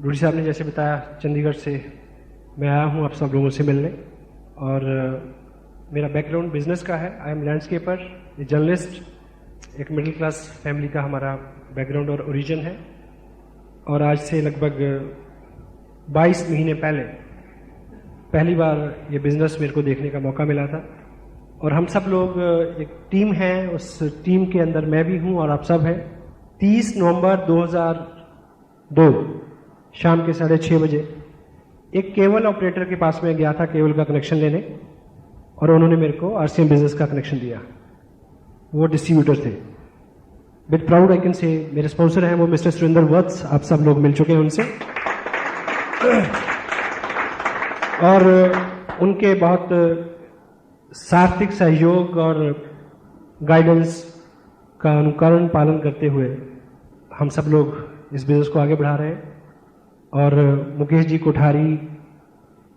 रूडी साहब ने जैसे बताया, चंडीगढ़ से मैं आया हूँ आप सब लोगों से मिलने। और मेरा बैकग्राउंड बिजनेस का है। I am landscaper, a journalist, एक मिडिल क्लास फैमिली का हमारा बैकग्राउंड और ओरिजिन है। और आज से लगभग 22 महीने पहले पहली बार ये बिज़नेस मेरे को देखने का मौका मिला था। और हम सब लोग एक टीम है, उस टीम के अंदर मैं भी हूँ और आप सब हैं। 30 नवंबर 2002 शाम के 6:30 बजे एक केबल ऑपरेटर के पास में गया था केबल का कनेक्शन लेने, और उन्होंने मेरे को आरसीएम बिजनेस का कनेक्शन दिया। वो डिस्ट्रीब्यूटर थे। With proud I can say मेरे स्पॉन्सर हैं वो मिस्टर सुरेंद्र वत्स, आप सब लोग मिल चुके हैं उनसे। और उनके बहुत सार्थक सहयोग और गाइडेंस का अनुकरण पालन करते हुए हम सब लोग इस बिजनेस को आगे बढ़ा रहे हैं। और मुकेश जी कोठारी,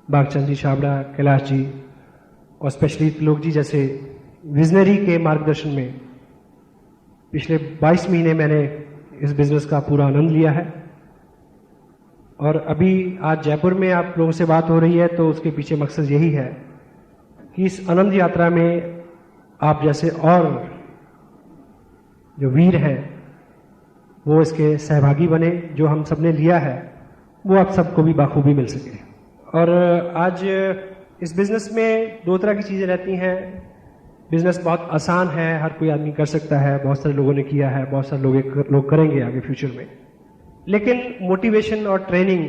बागचंद जी छाबड़ा, कैलाश जी और स्पेशली त्रिलोक जी जैसे विजनरी के मार्गदर्शन में पिछले 22 महीने मैंने इस बिजनेस का पूरा आनंद लिया है। और अभी आज जयपुर में आप लोगों से बात हो रही है तो उसके पीछे मकसद यही है कि इस आनंद यात्रा में आप जैसे और जो वीर हैं वो इसके सहभागी बने। जो हम सबने लिया है वो आप सबको भी बाखूबी मिल सके। और आज इस बिजनेस में दो तरह की चीज़ें रहती हैं। बिजनेस बहुत आसान है, हर कोई आदमी कर सकता है, बहुत सारे लोगों ने किया है, बहुत सारे लोग करेंगे आगे फ्यूचर में। लेकिन मोटिवेशन और ट्रेनिंग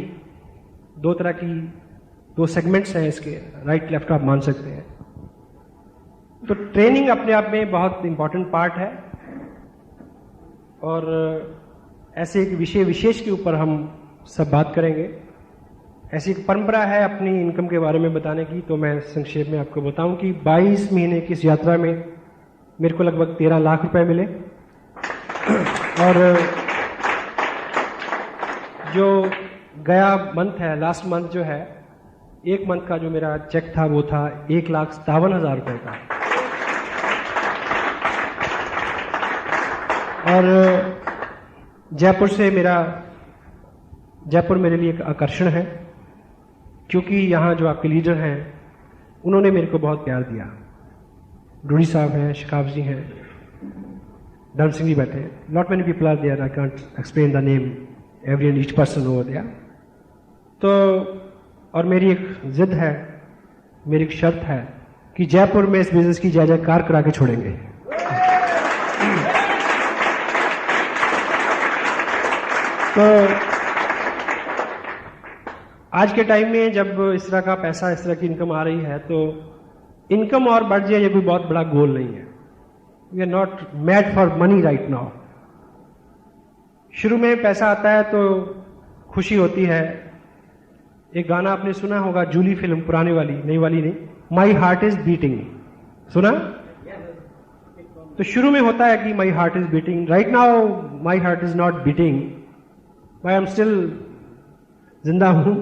दो तरह की, दो सेगमेंट्स हैं इसके, राइट लेफ्ट आप मान सकते हैं। तो ट्रेनिंग अपने आप में बहुत इंपॉर्टेंट पार्ट है। और ऐसे एक विषय विशेष के ऊपर हम सब बात करेंगे। ऐसी एक परंपरा है अपनी इनकम के बारे में बताने की, तो मैं संक्षेप में आपको बताऊं कि 22 महीने की इस यात्रा में मेरे को लगभग 13 लाख रुपए मिले। और जो गया मंथ है, लास्ट मंथ जो है, एक मंथ का जो मेरा चेक था वो था 1,57,000 रुपए का। और जयपुर मेरे लिए एक आकर्षण है, क्योंकि यहाँ जो आपके लीडर हैं उन्होंने मेरे को बहुत प्यार दिया। रूडी साहब हैं, शिकाफ जी हैं, धर्म सिंह जी बैठे हैं। Not many people are there, I can't explain the name every and each person over there. तो और मेरी एक जिद है, मेरी एक शर्त है कि जयपुर में इस बिजनेस की जय जयकार करा के छोड़ेंगे। तो आज के टाइम में जब इस तरह का पैसा, इस तरह की इनकम आ रही है, तो इनकम और बढ़ जाए ये कोई बहुत बड़ा गोल नहीं है। We are not mad for money right now. शुरू में पैसा आता है तो खुशी होती है। एक गाना आपने सुना होगा, जूली फिल्म, पुराने वाली, नई वाली नहीं, माई हार्ट इज बीटिंग, सुना? तो शुरू में होता है कि my heart is beating. Right now my heart is not beating, I am still जिंदा हूं।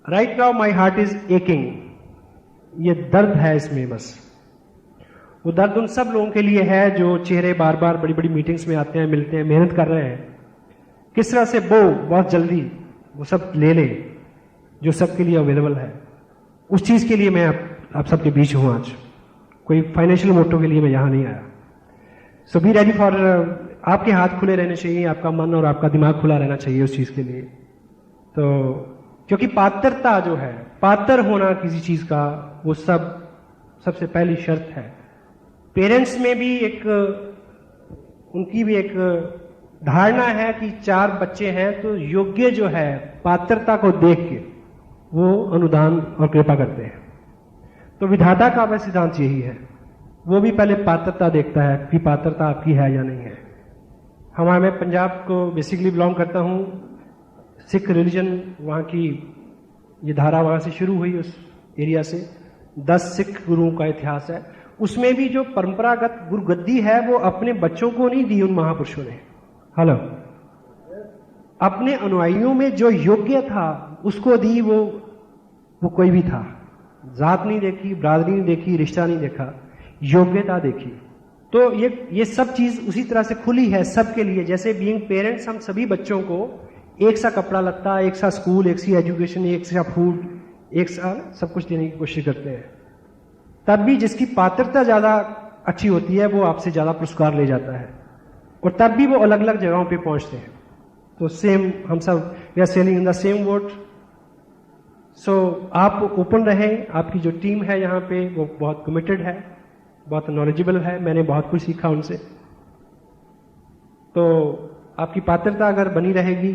Right now my heart is aching. ये दर्द है इसमें, बस वो दर्द उन सब लोगों के लिए है जो चेहरे बार बार बड़ी बड़ी मीटिंग्स में आते हैं, मिलते हैं, मेहनत कर रहे हैं। किस तरह से वो बहुत जल्दी वो सब ले ले जो सबके लिए अवेलेबल है। उस चीज के लिए मैं आप सबके बीच हूं आज। कोई फाइनेंशियल मोटो के लिए मैं यहां नहीं आया। सो बी रेडी फॉर, आपके हाथ खुले रहने चाहिए, आपका मन और आपका दिमाग खुला रहना चाहिए उस चीज के लिए। तो क्योंकि पात्रता जो है, पात्र होना किसी चीज का, वो सबसे पहली शर्त है। पेरेंट्स में भी उनकी भी एक धारणा है कि 4 बच्चे हैं तो योग्य जो है, पात्रता को देख के वो अनुदान और कृपा करते हैं। तो विधाता का वह सिद्धांत यही है, वो भी पहले पात्रता देखता है कि पात्रता आपकी है या नहीं है। मैं पंजाब को बेसिकली बिलोंग करता हूं। सिख रिलीजन, वहाँ की ये धारा वहाँ से शुरू हुई, उस एरिया से 10 सिख गुरुओं का इतिहास है। उसमें भी जो परंपरागत गुरुगद्दी है वो अपने बच्चों को नहीं दी उन महापुरुषों ने। हेलो, अपने अनुयायियों में जो योग्य था उसको दी। वो कोई भी था, जात नहीं देखी, बरादरी नहीं देखी, रिश्ता नहीं देखा, योग्यता देखी। तो ये सब चीज उसी तरह से खुली है सबके लिए। जैसे बीइंग पेरेंट्स हम सभी बच्चों को एक सा कपड़ा लत्ता, एक सा स्कूल, एक सी एजुकेशन, एक सा फूड, एक सा सब कुछ देने की कोशिश करते हैं। तब भी जिसकी पात्रता ज्यादा अच्छी होती है वो आपसे ज्यादा पुरस्कार ले जाता है, और तब भी वो अलग अलग जगहों पे पहुंचते हैं। तो सेम हम सब we are sailing in the same boat. So आप ओपन रहें, आपकी जो टीम है यहाँ पे वो बहुत कमिटेड है, बहुत नॉलेजेबल है, मैंने बहुत कुछ सीखा उनसे। तो आपकी पात्रता अगर बनी रहेगी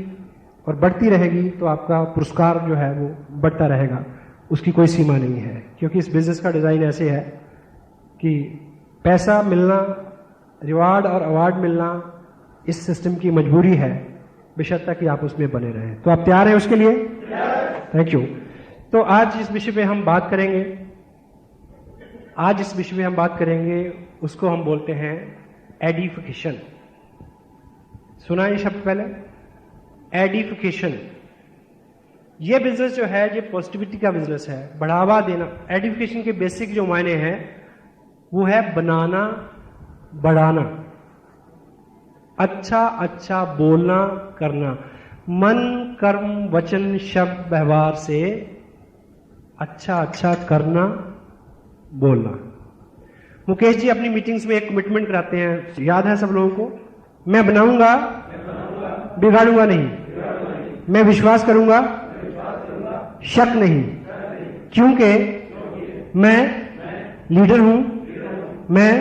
और बढ़ती रहेगी तो आपका पुरस्कार जो है वो बढ़ता रहेगा, उसकी कोई सीमा नहीं है। क्योंकि इस बिजनेस का डिजाइन ऐसे है कि पैसा मिलना, रिवार्ड और अवार्ड मिलना इस सिस्टम की मजबूरी है, बशर्ते कि आप उसमें बने रहें। तो आप तैयार हैं उसके लिए? Thank you. तो आज जिस विषय पे हम बात करेंगे, उसको हम बोलते हैं एडिफिकेशन। सुना ये शब्द पहले? एडिफिकेशन। ये बिजनेस जो है ये पॉजिटिविटी का बिजनेस है, बढ़ावा देना। एडिफिकेशन के बेसिक जो मायने हैं वो है बनाना, बढ़ाना, अच्छा अच्छा बोलना, करना, मन कर्म वचन शब्द व्यवहार से अच्छा अच्छा करना, बोलना। मुकेश जी अपनी मीटिंग्स में एक कमिटमेंट कराते हैं, याद है सब लोगों को? मैं बनाऊंगा, बिगाड़ूंगा नहीं, मैं विश्वास करूंगा, शक नहीं, क्योंकि मैं लीडर हूं, मैं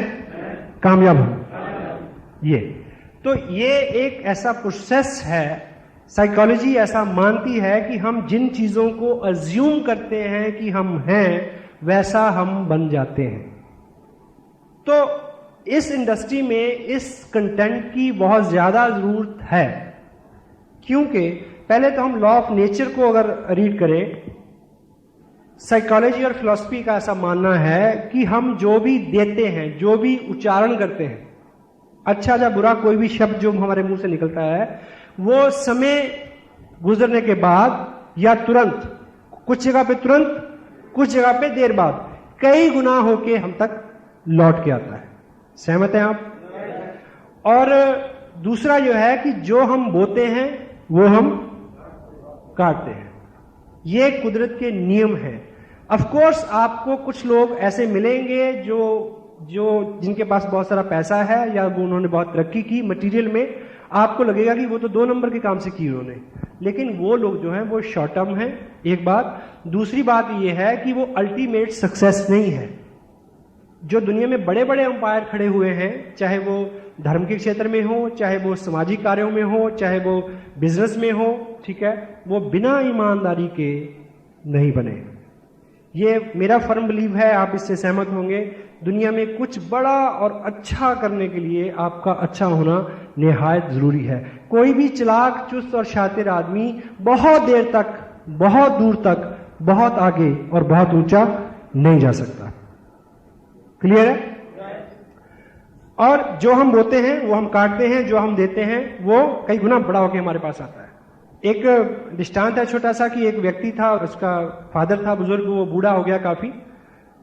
कामयाब हूं। ये एक ऐसा प्रोसेस है, साइकोलॉजी ऐसा मानती है कि हम जिन चीजों को अज्यूम करते हैं कि हम हैं वैसा हम बन जाते हैं। तो इस इंडस्ट्री में इस कंटेंट की बहुत ज्यादा जरूरत है, क्योंकि पहले तो हम लॉ ऑफ नेचर को अगर रीड करें, साइकोलॉजी और फिलॉसफी का ऐसा मानना है कि हम जो भी देते हैं, जो भी उच्चारण करते हैं, अच्छा या बुरा कोई भी शब्द जो हमारे मुंह से निकलता है, वो समय गुजरने के बाद या तुरंत, कुछ जगह पे तुरंत, कुछ जगह पे देर बाद, कई गुना होके हम तक लौट के आता है। सहमत हैं आप? और दूसरा जो है कि जो हम बोते हैं वो हम काटते हैं। ये कुदरत के नियम हैं। ऑफ कोर्स आपको कुछ लोग ऐसे मिलेंगे जो जिनके पास बहुत सारा पैसा है या वो उन्होंने बहुत तरक्की की मटेरियल में, आपको लगेगा कि वो तो 2 नंबर के काम से की उन्होंने, लेकिन वो लोग जो हैं वो शॉर्ट टर्म हैं, एक बात। दूसरी बात ये है कि वो अल्टीमेट सक्सेस नहीं है। जो दुनिया में बड़े बड़े अंपायर खड़े हुए हैं, चाहे वो धर्म के क्षेत्र में हो, चाहे वो सामाजिक कार्यों में हो, चाहे वो बिजनेस में हो, ठीक है, वो बिना ईमानदारी के नहीं बने। ये मेरा फर्म बिलीव है, आप इससे सहमत होंगे। दुनिया में कुछ बड़ा और अच्छा करने के लिए आपका अच्छा होना निहायत जरूरी है। कोई भी चालाक, चुस्त और शातिर आदमी बहुत देर तक, बहुत दूर तक, बहुत आगे और बहुत ऊंचा नहीं जा सकता। क्लियर है? और जो हम बोते हैं वो हम काटते हैं, जो हम देते हैं वो कई गुना बड़ा होकर हमारे पास आता है। एक दृष्टांत है छोटा सा कि एक व्यक्ति था और उसका फादर था बुजुर्ग, वो बूढ़ा हो गया काफी।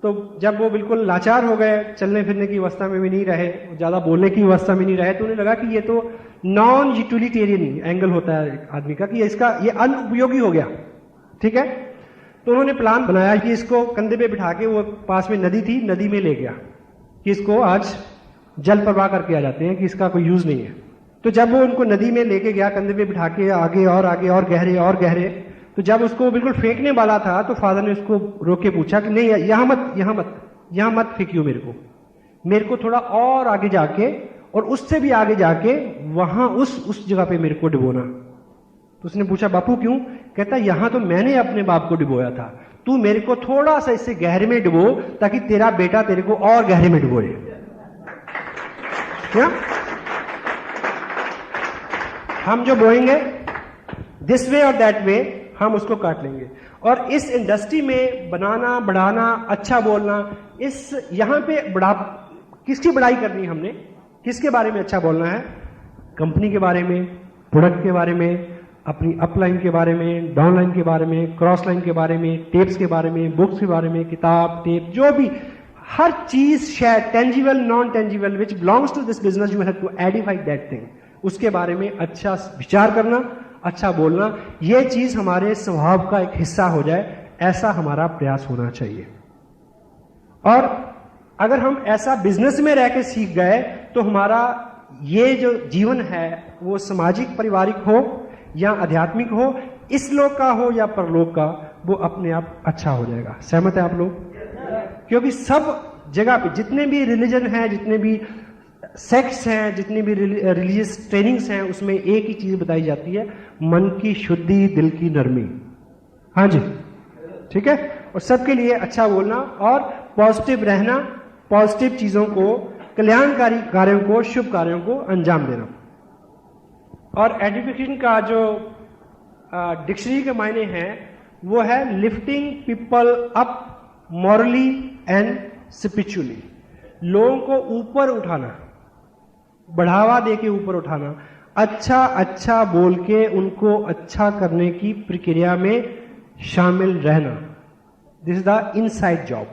तो जब वो बिल्कुल लाचार हो गए, चलने फिरने की अवस्था में भी नहीं रहे, ज्यादा बोलने की अवस्था में नहीं रहे, तो उन्हें लगा कि ये तो नॉन यूटिलिटेरियन एंगल होता है आदमी का, कि ये अनुपयोगी हो गया। ठीक है, तो उन्होंने प्लान बनाया कि इसको कंधे पे बिठा के, वो पास में नदी थी, नदी में ले गया कि इसको आज जल प्रवाह करके आ जाते हैं कि इसका कोई यूज नहीं है। तो जब वो उनको नदी में लेके गया, कंधे पे बिठा के, आगे और गहरे और गहरे, तो जब उसको बिल्कुल फेंकने वाला था तो फादर ने उसको रोक के पूछा कि नहीं, यहां मत फेंकियो, मेरे को थोड़ा और आगे जाके और उससे भी आगे जाके वहां उस जगह पे मेरे को डुबोना। तो उसने पूछा बापू क्यों? कहता यहां तो मैंने अपने बाप को डुबोया था, तू मेरे को थोड़ा सा इससे गहरे में डुबो ताकि तेरा बेटा तेरे को और गहरे में डुबोए। क्या हम जो बोएंगे दिस वे और दैट वे, हम उसको काट लेंगे। और इस इंडस्ट्री में बनाना, बढ़ाना, अच्छा बोलना, इस यहां पे किसकी बड़ाई करनी है हमने? किसके बारे में अच्छा बोलना है? कंपनी के बारे में, प्रोडक्ट के बारे में, अपनी अपलाइन के बारे में, डाउनलाइन के बारे में, क्रॉस लाइन के बारे में, टेप्स के बारे में, बुक्स के बारे में, किताब, टेप, जो भी हर चीज, share, tangible, non tangible, which belongs to this business, you have to edify that thing. उसके बारे में अच्छा विचार करना, अच्छा बोलना, ये चीज हमारे स्वभाव का एक हिस्सा हो जाए, ऐसा हमारा प्रयास होना चाहिए। और अगर हम ऐसा बिजनेस में रह के सीख गए तो हमारा ये जो जीवन है वो सामाजिक पारिवारिक हो या आध्यात्मिक हो, इस लोक का हो या परलोक का, वो अपने आप अच्छा हो जाएगा। सहमत है आप लोग? क्योंकि सब जगह पे जितने भी रिलीजन हैं, जितने भी सेक्ट्स हैं, जितनी भी रिलीजियस ट्रेनिंग्स हैं, उसमें एक ही चीज बताई जाती है, मन की शुद्धि, दिल की नरमी। हाँ जी, ठीक है। और सबके लिए अच्छा बोलना और पॉजिटिव रहना, पॉजिटिव चीजों को, कल्याणकारी कार्यों को, शुभ कार्यों को अंजाम देना। और एजुकेशन का जो डिक्शनरी के मायने हैं वो है lifting people up morally and spiritually. लोगों को ऊपर उठाना, बढ़ावा देके ऊपर उठाना, अच्छा अच्छा बोल के उनको अच्छा करने की प्रक्रिया में शामिल रहना। This is the inside job.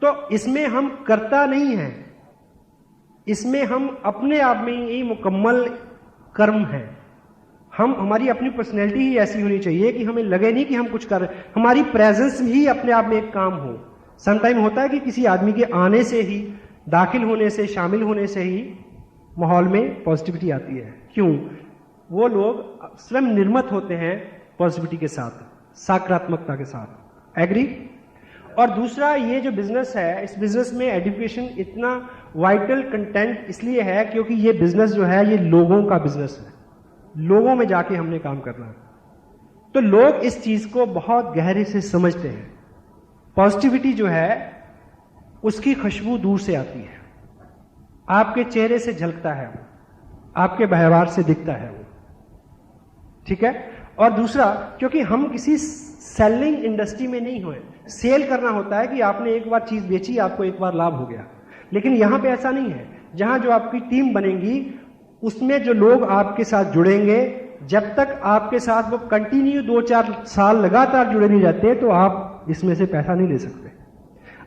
तो इसमें हम करता नहीं है, इसमें हम अपने आप में ही मुकम्मल कर्म है। हमारी अपनी पर्सनैलिटी ही ऐसी होनी चाहिए कि हमें लगे नहीं कि हम कुछ कर रहे हैं, हमारी प्रेजेंस ही अपने आप में एक काम हो। समटाइम होता है कि किसी आदमी के आने से ही, दाखिल होने से, शामिल होने से ही माहौल में पॉजिटिविटी आती है। क्यों? वो लोग स्वयं निर्मित होते हैं पॉजिटिविटी के साथ, सकारात्मकता के साथ। एग्री? और दूसरा, ये जो बिजनेस है, इस बिजनेस में एजुकेशन इतना वाइटल कंटेंट इसलिए है क्योंकि ये बिजनेस जो है ये लोगों का बिजनेस है, लोगों में जाके हमने काम करना है। तो लोग इस चीज को बहुत गहरे से समझते हैं। पॉजिटिविटी जो है उसकी खुशबू दूर से आती है, आपके चेहरे से झलकता है वो, आपके व्यवहार से दिखता है वो, ठीक है। और दूसरा, क्योंकि हम किसी सेलिंग इंडस्ट्री में नहीं हुए, सेल करना होता है कि आपने एक बार चीज बेची, आपको एक बार लाभ हो गया। लेकिन यहां पे ऐसा नहीं है। जहां जो आपकी टीम बनेगी उसमें जो लोग आपके साथ जुड़ेंगे, जब तक आपके साथ वो कंटिन्यू 2-4 साल लगातार जुड़े नहीं रहते तो आप इसमें से पैसा नहीं ले सकते।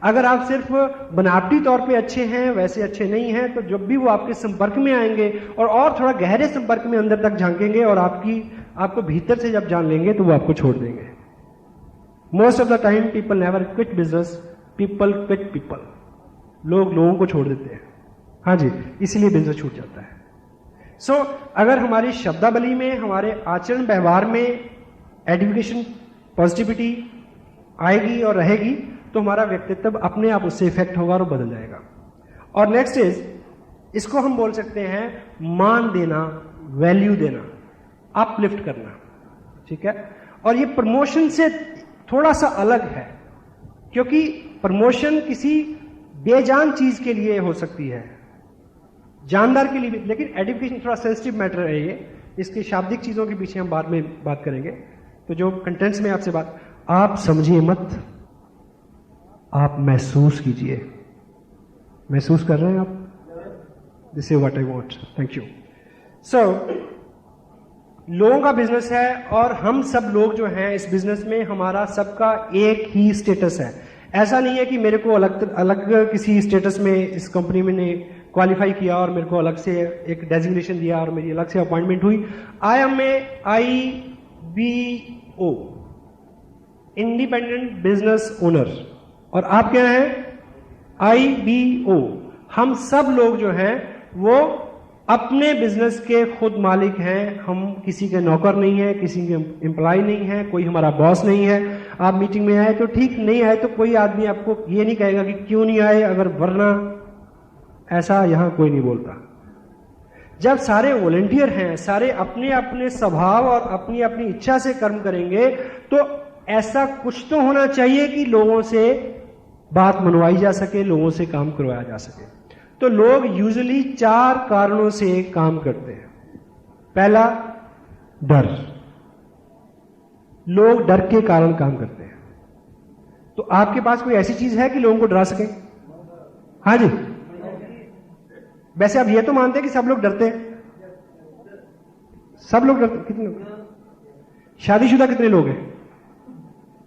अगर आप सिर्फ बनावटी तौर पे अच्छे हैं, वैसे अच्छे नहीं हैं, तो जब भी वो आपके संपर्क में आएंगे और थोड़ा गहरे संपर्क में अंदर तक झांकेंगे और आपको भीतर से जब जान लेंगे तो वो आपको छोड़ देंगे। Most of the time people never quit business, people quit people. लोग लोगों को छोड़ देते हैं। हाँ जी, इसीलिए बिजनेस छूट जाता है। सो अगर हमारी शब्दावली में, हमारे आचरण व्यवहार में एजुकेशन, पॉजिटिविटी आएगी और रहेगी तो हमारा व्यक्तित्व अपने आप उससे इफेक्ट होगा और बदल जाएगा। और नेक्स्ट इज, इसको हम बोल सकते हैं मान देना, वैल्यू देना, अपलिफ्ट करना, ठीक है। और ये प्रमोशन से थोड़ा सा अलग है, क्योंकि प्रमोशन किसी बेजान चीज के लिए हो सकती है, जानदार के लिए भी। लेकिन एजुकेशन थोड़ा सेंसिटिव मैटर है ये, इसकी शाब्दिक चीजों के पीछे हम बाद में बात करेंगे। तो जो कंटेंट्स में आपसे बात, आप समझिए मत, आप महसूस कीजिए। महसूस कर रहे हैं आप? This is what I want. Thank you. So लोगों का बिजनेस है और हम सब लोग जो हैं इस बिजनेस में, हमारा सबका एक ही स्टेटस है। ऐसा नहीं है कि मेरे को अलग किसी स्टेटस में इस कंपनी में ने क्वालिफाई किया और मेरे को अलग से एक डेजिग्नेशन दिया और मेरी अलग से अपॉइंटमेंट हुई। I am a IBO, independent business owner, और आप क्या हैं? IBO। हम सब लोग जो हैं वो अपने बिजनेस के खुद मालिक हैं। हम किसी के नौकर नहीं है, किसी के एम्प्लॉय नहीं है, कोई हमारा बॉस नहीं है। आप मीटिंग में आए तो ठीक, नहीं आए तो कोई आदमी आपको ये नहीं कहेगा कि क्यों नहीं आए, अगर वरना, ऐसा यहां कोई नहीं बोलता। जब सारे वॉलंटियर हैं, सारे अपने अपने स्वभाव और अपनी अपनी इच्छा से कर्म करेंगे, तो ऐसा कुछ तो होना चाहिए कि लोगों से बात मनवाई जा सके, लोगों से काम करवाया जा सके। तो लोग यूजुअली 4 कारणों से काम करते हैं। पहला, डर। लोग डर के कारण काम करते हैं। तो आपके पास कोई ऐसी चीज है कि लोगों को डरा सके? हाँ जी। वैसे आप ये तो मानते हैं कि सब लोग डरते हैं? सब लोग डरते? कितने लोग? शादीशुदा कितने लोग हैं?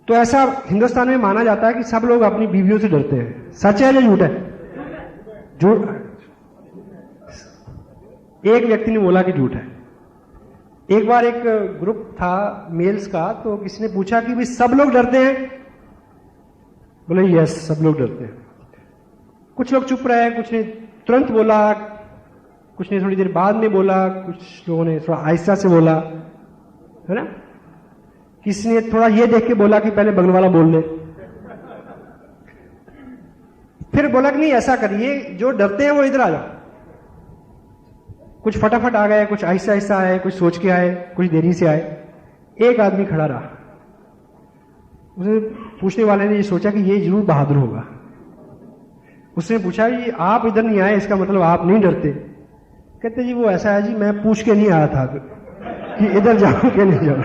तो ऐसा हिंदुस्तान में माना जाता है कि सब लोग अपनी बीवियों से डरते हैं। सच है या झूठ है? झूठ। एक व्यक्ति ने बोला कि झूठ है। एक बार एक ग्रुप था मेल्स का, तो किसी ने पूछा कि भाई सब लोग डरते हैं? बोले यस, सब लोग डरते हैं। कुछ लोग चुप रहे, कुछ ने तुरंत बोला, कुछ ने थोड़ी देर बाद में बोला, कुछ लोगों ने थोड़ा आहिस्ता से बोला, है ना। किसी ने थोड़ा ये देख के बोला कि पहले बगल वाला बोल ले, फिर बोला कि नहीं ऐसा करिए, जो डरते हैं वो इधर आ जाओ। कुछ फटाफट आ गए, कुछ आहिस्ता आहिस्ता आए, कुछ सोच के आए, कुछ देरी से आए। एक आदमी खड़ा रहा। उसे पूछने वाले ने ये सोचा कि ये जरूर बहादुर होगा। उसने पूछा कि आप इधर नहीं आए, इसका मतलब आप नहीं डरते? कहते जी वो ऐसा है जी, मैं पूछ के नहीं आया था कि इधर जाऊं कि नहीं जाऊं।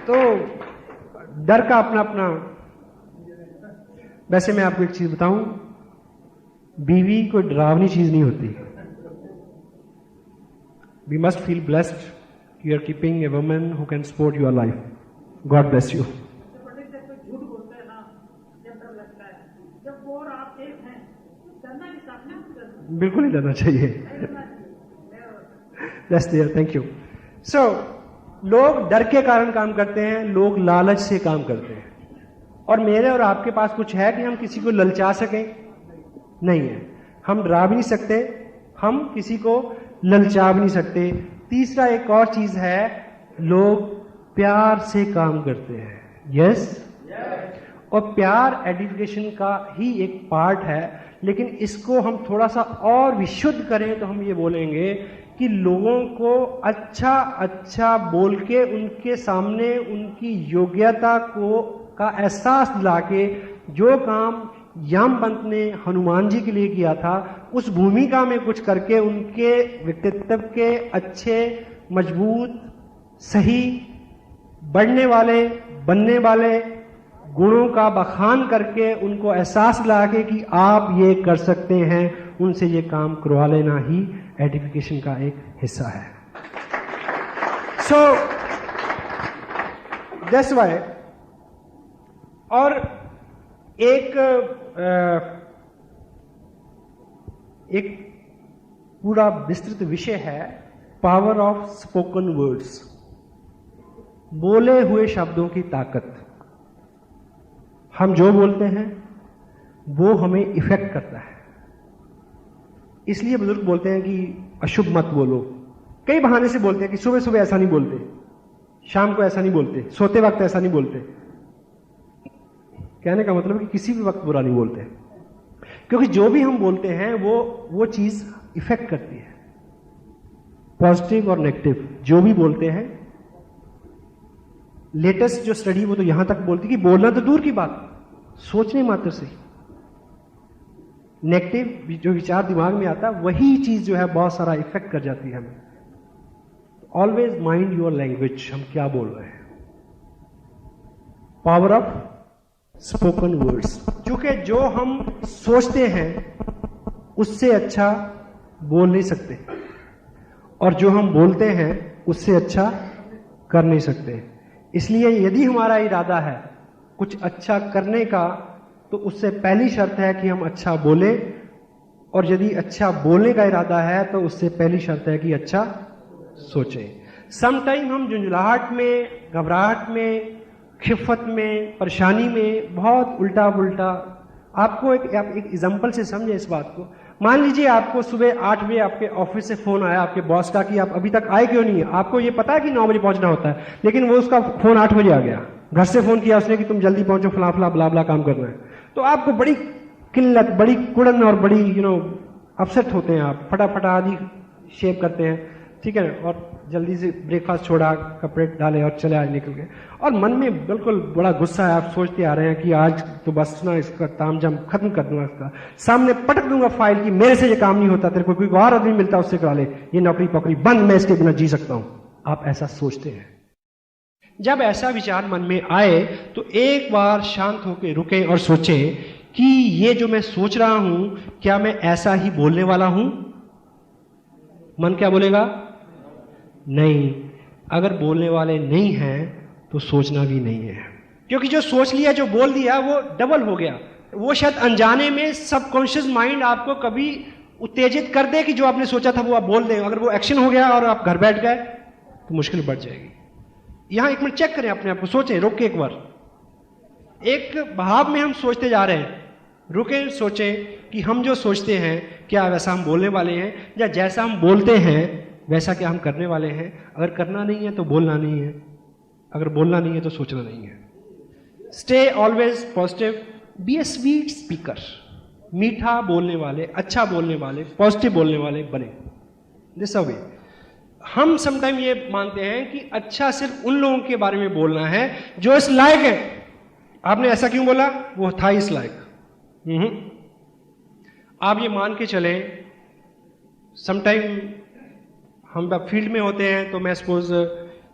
तो डर का अपना अपना। वैसे मैं आपको एक चीज बताऊं, बीवी कोई डरावनी चीज नहीं होती। We must feel blessed you are keeping a woman who can support your life. God bless you. झूठ बोलते हैं ना, जब डर लगता है, जब वो और आप एक हैं, डरना भी सामने डरना, बिल्कुल नहीं डरना चाहिए। That's there, thank you. So, लोग डर के कारण काम करते हैं, लोग लालच से काम करते हैं। और मेरे और आपके पास कुछ है कि हम किसी को ललचा सकें? नहीं है। हम डरा भी नहीं सकते, हम किसी को ललचा भी नहीं सकते। तीसरा एक और चीज है, लोग प्यार से काम करते हैं। यस? और प्यार एडिफिकेशन का ही एक पार्ट है, लेकिन इसको हम थोड़ा सा और विशुद्ध करें तो हम ये बोलेंगे कि लोगों को अच्छा अच्छा बोल के उनके सामने उनकी योग्यता को का एहसास दिला के, जो काम यामवंत ने हनुमान जी के लिए किया था, उस भूमिका में कुछ करके उनके व्यक्तित्व के अच्छे, मजबूत, सही, बढ़ने वाले, बनने वाले गुणों का बखान करके उनको एहसास दिला के कि आप ये कर सकते हैं, उनसे ये काम करवा लेना ही एडिफिकेशन का एक हिस्सा है। So that's why. और एक पूरा विस्तृत विषय है पावर ऑफ स्पोकन वर्ड्स, बोले हुए शब्दों की ताकत। हम जो बोलते हैं वो हमें इफेक्ट करता है। इसलिए बुजुर्ग बोलते हैं कि अशुभ मत बोलो। कई बहाने से बोलते हैं कि सुबह सुबह ऐसा नहीं बोलते, शाम को ऐसा नहीं बोलते, सोते वक्त ऐसा नहीं बोलते। कहने का मतलब कि किसी भी वक्त बुरा नहीं बोलते, क्योंकि जो भी हम बोलते हैं वो चीज इफेक्ट करती है, पॉजिटिव और नेगेटिव। जो भी बोलते हैं, लेटेस्ट जो स्टडी वो तो यहां तक बोलती कि बोलना तो दूर की बात, सोचने मात्र से नेगेटिव जो विचार दिमाग में आता है, वही चीज जो है बहुत सारा इफेक्ट कर जाती है हमें। ऑलवेज माइंड योर लैंग्वेज, हम क्या बोल रहे हैं। पावर ऑफ स्पोकन वर्ड्स, क्योंकि जो हम सोचते हैं उससे अच्छा बोल नहीं सकते, और जो हम बोलते हैं उससे अच्छा कर नहीं सकते। इसलिए यदि हमारा इरादा है कुछ अच्छा करने का, तो उससे पहली शर्त है कि हम अच्छा बोलें, और यदि अच्छा बोलने का इरादा है तो उससे पहली शर्त है कि अच्छा सोचें। समटाइम हम झुंझलाहट में, घबराहट में, खिफत में, परेशानी में बहुत उल्टा पुल्टा। आपको एक एग्जांपल से समझे इस बात को। मान लीजिए आपको सुबह 8 बजे आपके ऑफिस से फोन आया आपके बॉस का कि आप अभी तक आए क्यों नहीं है। आपको ये पता है कि 9 बजे पहुंचना होता है, लेकिन वो उसका फोन 8 बजे आ गया। घर से फोन किया उसने कि तुम जल्दी पहुंचो, फला फला ब्ला ब्ला काम करना है। तो आपको बड़ी किल्लत, बड़ी कुड़न और बड़ी अपसेट होते हैं। आप फटाफट आदि शेव करते हैं, ठीक है, और जल्दी से ब्रेकफास्ट छोड़ा, कपड़े डाले और चले आज निकल गए। और मन में बिल्कुल बड़ा गुस्सा है, आप सोचते आ रहे हैं कि आज तो बस ना इसका तामझाम खत्म कर दूंगा, इसका सामने पटक दूंगा फाइल की मेरे से ये काम नहीं होता, तेरे को कोई और आदमी मिलता उससे करा ले, ये नौकरी पकड़ी बंद, मैं इसके बिना जी सकता हूं। आप ऐसा सोचते हैं। जब ऐसा विचार मन में आए तो एक बार शांत होकर रुकें और सोचें कि ये जो मैं सोच रहा हूं, क्या मैं ऐसा ही बोलने वाला हूं? मन क्या बोलेगा? नहीं। अगर बोलने वाले नहीं हैं तो सोचना भी नहीं है, क्योंकि जो सोच लिया, जो बोल दिया, वो डबल हो गया। वो शायद अनजाने में सबकॉन्शियस माइंड आपको कभी उत्तेजित कर दे कि जो आपने सोचा था वो आप बोल दें। अगर वो एक्शन हो गया और आप घर बैठ गए तो मुश्किल बढ़ जाएगी। यहां एक मिनट चेक करें अपने आप को, सोचें, रोक के एक बार, एक भाव में हम सोचते जा रहे हैं, रुके, सोचें कि हम जो सोचते हैं क्या वैसा हम बोलने वाले हैं, या जैसा हम बोलते हैं वैसा क्या हम करने वाले हैं। अगर करना नहीं है तो बोलना नहीं है, अगर बोलना नहीं है तो सोचना नहीं है। Stay always positive, be a sweet speaker, मीठा बोलने वाले, अच्छा बोलने वाले, पॉजिटिव बोलने वाले बने। दिस वे हम समटाइम ये मानते हैं कि अच्छा सिर्फ उन लोगों के बारे में बोलना है जो इस लायक है। आपने ऐसा क्यों बोला, वो था इस लायक। आप ये मान के चलें, समटाइम हम फील्ड में होते हैं तो मैं सपोज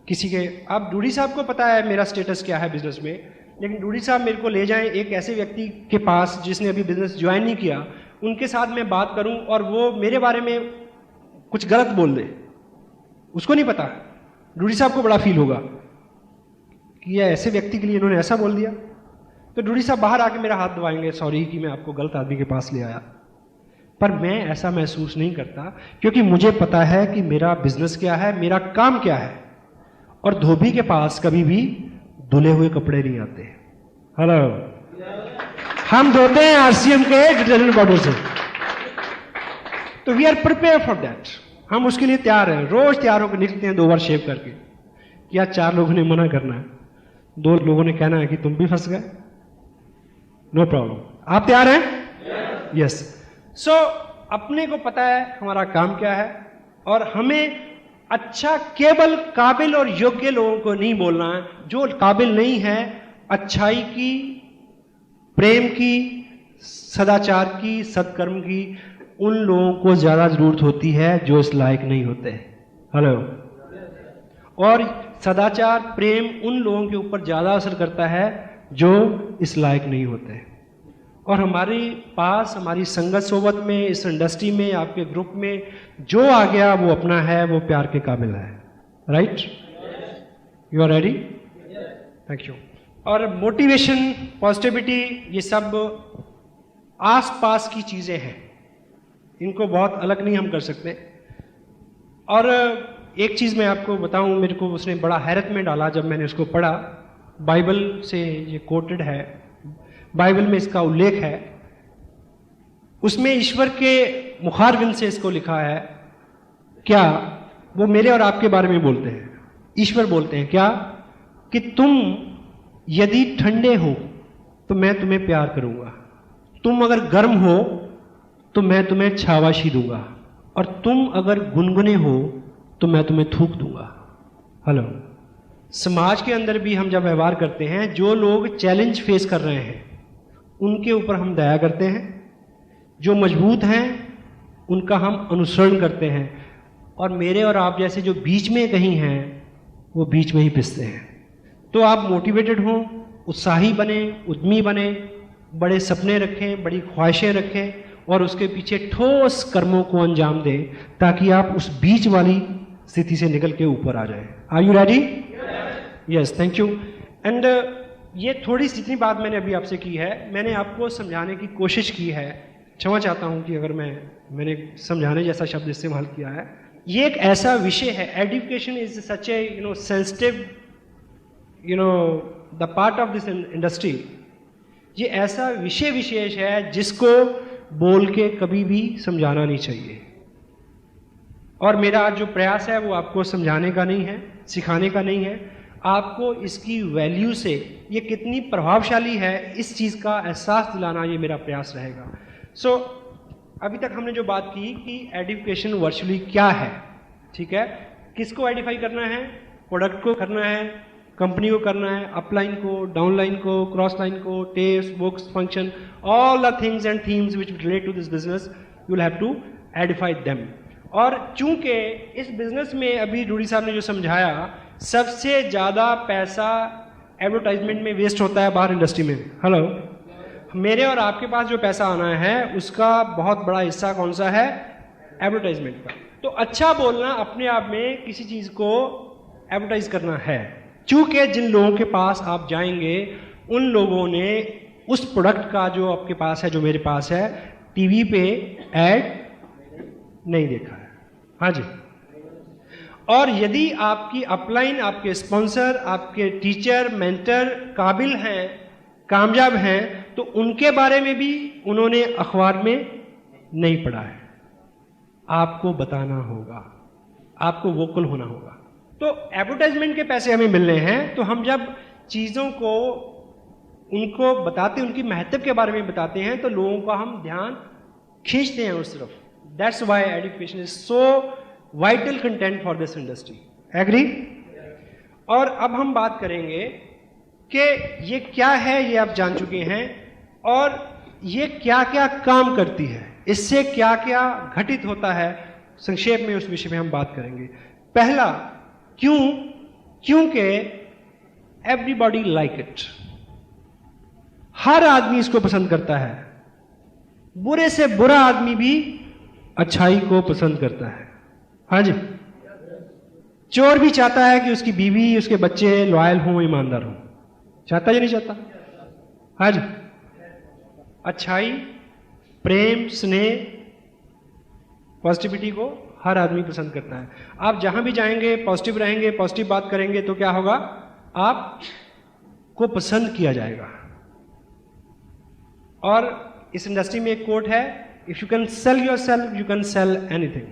किसी के, आप डूडी साहब को पता है मेरा स्टेटस क्या है बिजनेस में, लेकिन डूडी साहब मेरे को ले जाएं एक ऐसे व्यक्ति के पास जिसने अभी बिजनेस ज्वाइन नहीं किया, उनके साथ मैं बात करूं और वो मेरे बारे में कुछ गलत बोल दे, उसको नहीं पता, डूडी साहब को बड़ा फील होगा कि ये ऐसे व्यक्ति के लिए इन्होंने ऐसा बोल दिया। तो डूडी साहब बाहर आके मेरा हाथ दबाएंगे, सॉरी कि मैं आपको गलत आदमी के पास ले आया। पर मैं ऐसा महसूस नहीं करता, क्योंकि मुझे पता है कि मेरा बिजनेस क्या है, मेरा काम क्या है। और धोबी के पास कभी भी धुले हुए कपड़े नहीं आते। हेलो, हम धोते हैं आरसीएम के डिटर्जेंट पाउडर से। तो we are prepare for that, हम उसके लिए तैयार हैं। रोज तैयार होकर निकलते हैं 2 बार शेव करके। क्या 4 लोगों ने मना करना है, 2 लोगों ने कहना है कि तुम भी फंस गए, नो प्रॉब्लम। आप तैयार हैं? यस। सो अपने को पता है हमारा काम क्या है, और हमें अच्छा केवल काबिल और योग्य लोगों को नहीं बोलना है। जो काबिल नहीं है अच्छाई की, प्रेम की, सदाचार की, सत्कर्म की, उन लोगों को ज्यादा जरूरत होती है जो इस लायक नहीं होते। हेलो। और सदाचार, प्रेम उन लोगों के ऊपर ज्यादा असर करता है जो इस लायक नहीं होते। और हमारे पास, हमारी संगत सोबत में, इस इंडस्ट्री में, आपके ग्रुप में जो आ गया वो अपना है, वो प्यार के काबिल है। Right? You are ready? Thank you. और मोटिवेशन, पॉजिटिविटी, ये सब आसपास की चीजें हैं, इनको बहुत अलग नहीं हम कर सकते। और एक चीज मैं आपको बताऊं, मेरे को उसने बड़ा हैरत में डाला जब मैंने उसको पढ़ा। बाइबल से ये कोटेड है, बाइबल में इसका उल्लेख है। उसमें ईश्वर के मुखारबिन से इसको लिखा है। क्या वो मेरे और आपके बारे में बोलते हैं? ईश्वर बोलते हैं क्या कि तुम यदि ठंडे हो तो मैं तुम्हें प्यार करूंगा, तुम अगर गर्म हो तो मैं तुम्हें छावाशी दूंगा, और तुम अगर गुनगुने हो तो मैं तुम्हें थूक दूंगा। हेलो। समाज के अंदर भी हम जब व्यवहार करते हैं, जो लोग चैलेंज फेस कर रहे हैं उनके ऊपर हम दया करते हैं, जो मजबूत हैं उनका हम अनुसरण करते हैं, और मेरे और आप जैसे जो बीच में कहीं हैं वो बीच में ही पिसते हैं। तो आप मोटिवेटेड हों, उत्साही बने, उद्यमी बने, बड़े सपने रखें, बड़ी ख्वाहिशें रखें, और उसके पीछे ठोस कर्मों को अंजाम दें, ताकि आप उस बीच वाली स्थिति से निकल के ऊपर आ जाएं। Are you ready? Yes, thank you. And ये थोड़ी सी जितनी बात मैंने अभी आपसे की है, मैंने आपको समझाने की कोशिश की है। क्षमा चाहता हूं कि अगर मैंने समझाने जैसा शब्द इस्तेमाल किया है। ये एक ऐसा विषय है, education is such A sensitive the part of this industry. ये ऐसा विषय विशेष है जिसको बोल के कभी भी समझाना नहीं चाहिए। और मेरा आज जो प्रयास है वो आपको समझाने का नहीं है, सिखाने का नहीं है, आपको इसकी वैल्यू से ये कितनी प्रभावशाली है इस चीज़ का एहसास दिलाना, ये मेरा प्रयास रहेगा। सो अभी तक हमने जो बात की कि एडुकेशन वर्चुअली क्या है, ठीक है, किसको आइडेंटिफाई करना है, प्रोडक्ट को करना है, कंपनी को करना है, अपलाइन को, डाउनलाइन को, क्रॉस लाइन को, test, books, function, all the things and themes which relate to this business, you will have to identify them. और चूंकि इस बिजनेस में अभी डूडी साहब ने जो समझाया, सबसे ज्यादा पैसा एडवर्टाइजमेंट में वेस्ट होता है बाहर इंडस्ट्री में। हेलो। मेरे और आपके पास जो पैसा आना है उसका बहुत बड़ा हिस्सा कौन सा है? एडवर्टाइजमेंट का। तो अच्छा बोलना अपने आप में किसी चीज को एडवर्टाइज करना है। चूंकि जिन लोगों के पास आप जाएंगे उन लोगों ने उस प्रोडक्ट का जो आपके पास है, जो मेरे पास है, टीवी पे ऐड नहीं देखा है। हाँ जी। और यदि आपकी अपलाइन, आपके स्पॉन्सर, आपके टीचर, मेंटर काबिल हैं, कामयाब हैं, तो उनके बारे में भी उन्होंने अखबार में नहीं पढ़ा है। आपको बताना होगा, आपको वोकल होना होगा। तो एडवर्टाइजमेंट के पैसे हमें मिल रहे हैं, तो हम जब चीज़ों को उनको बताते, उनकी महत्व के बारे में बताते हैं, तो लोगों का हम ध्यान खींचते हैं उस तरफ। That's why education is so vital content for this industry. Agree? और अब हम बात करेंगे कि ये क्या है, ये आप जान चुके हैं, और ये क्या क्या काम करती है, इससे क्या क्या घटित होता है, संक्षेप में उस विषय में हम बात करेंगे। पहला, क्योंकि एवरीबॉडी लाइक इट, हर आदमी इसको पसंद करता है। बुरे से बुरा आदमी भी अच्छाई को पसंद करता है। हाँ जी। चोर भी चाहता है कि उसकी बीवी, उसके बच्चे लॉयल हों, ईमानदार हों। चाहता या नहीं चाहता? हाँ जी। अच्छाई, प्रेम, स्नेह, पॉजिटिविटी को हर आदमी पसंद करता है। आप जहां भी जाएंगे, पॉजिटिव रहेंगे, पॉजिटिव बात करेंगे, तो क्या होगा? आपको पसंद किया जाएगा। और इस इंडस्ट्री में एक कोट है, if you can sell your self, you can sell anything.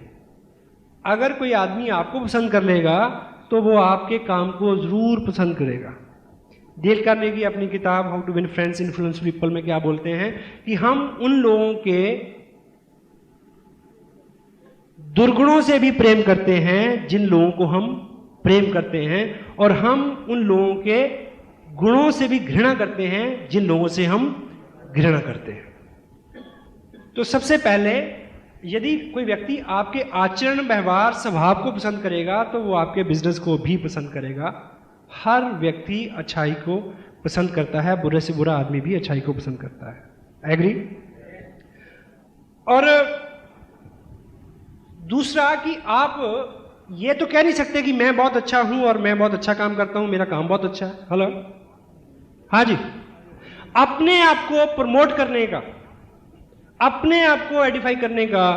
अगर कोई आदमी आपको पसंद कर लेगा, तो वो आपके काम को जरूर पसंद करेगा। डेल कार्नेगी अपनी किताब how to win friends influence people में क्या बोलते हैं कि हम उन लोगों के दुर्गुणों से भी प्रेम करते हैं जिन लोगों को हम प्रेम करते हैं, और हम उन लोगों के गुणों से भी घृणा करते हैं जिन लोगों से हम घृणा करते हैं। तो सबसे पहले, यदि कोई व्यक्ति आपके आचरण, व्यवहार, स्वभाव को पसंद करेगा, तो वो आपके बिजनेस को भी पसंद करेगा। हर व्यक्ति अच्छाई को पसंद करता है, बुरे से बुरा आदमी भी अच्छाई को पसंद करता है। एग्री? और दूसरा कि आप ये तो कह नहीं सकते कि मैं बहुत अच्छा हूं और मैं बहुत अच्छा काम करता हूं, मेरा काम बहुत अच्छा है। हेलो? हाँ जी। अपने आप को प्रमोट करने का, अपने आप को आइडेंटिफाई करने का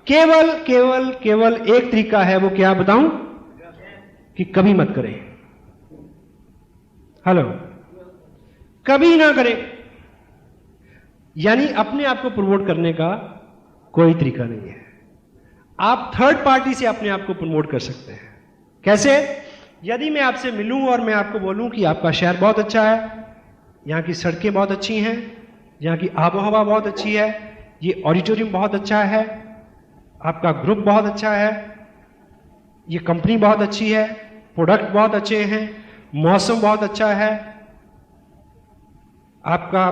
केवल केवल केवल एक तरीका है। वो क्या बताऊं? कि कभी मत करें। हेलो? कभी ना करें। यानी अपने आप को प्रमोट करने का कोई तरीका नहीं है। आप थर्ड पार्टी से अपने आप को प्रमोट कर सकते हैं। कैसे? यदि मैं आपसे मिलूं और मैं आपको बोलूं कि आपका शहर बहुत अच्छा है, यहां की सड़कें बहुत अच्छी हैं, यहां की आबो हवा बहुत अच्छी है, ये ऑडिटोरियम बहुत अच्छा है, आपका ग्रुप बहुत अच्छा है, ये कंपनी बहुत अच्छी है, प्रोडक्ट बहुत अच्छे हैं, मौसम बहुत अच्छा है, आपका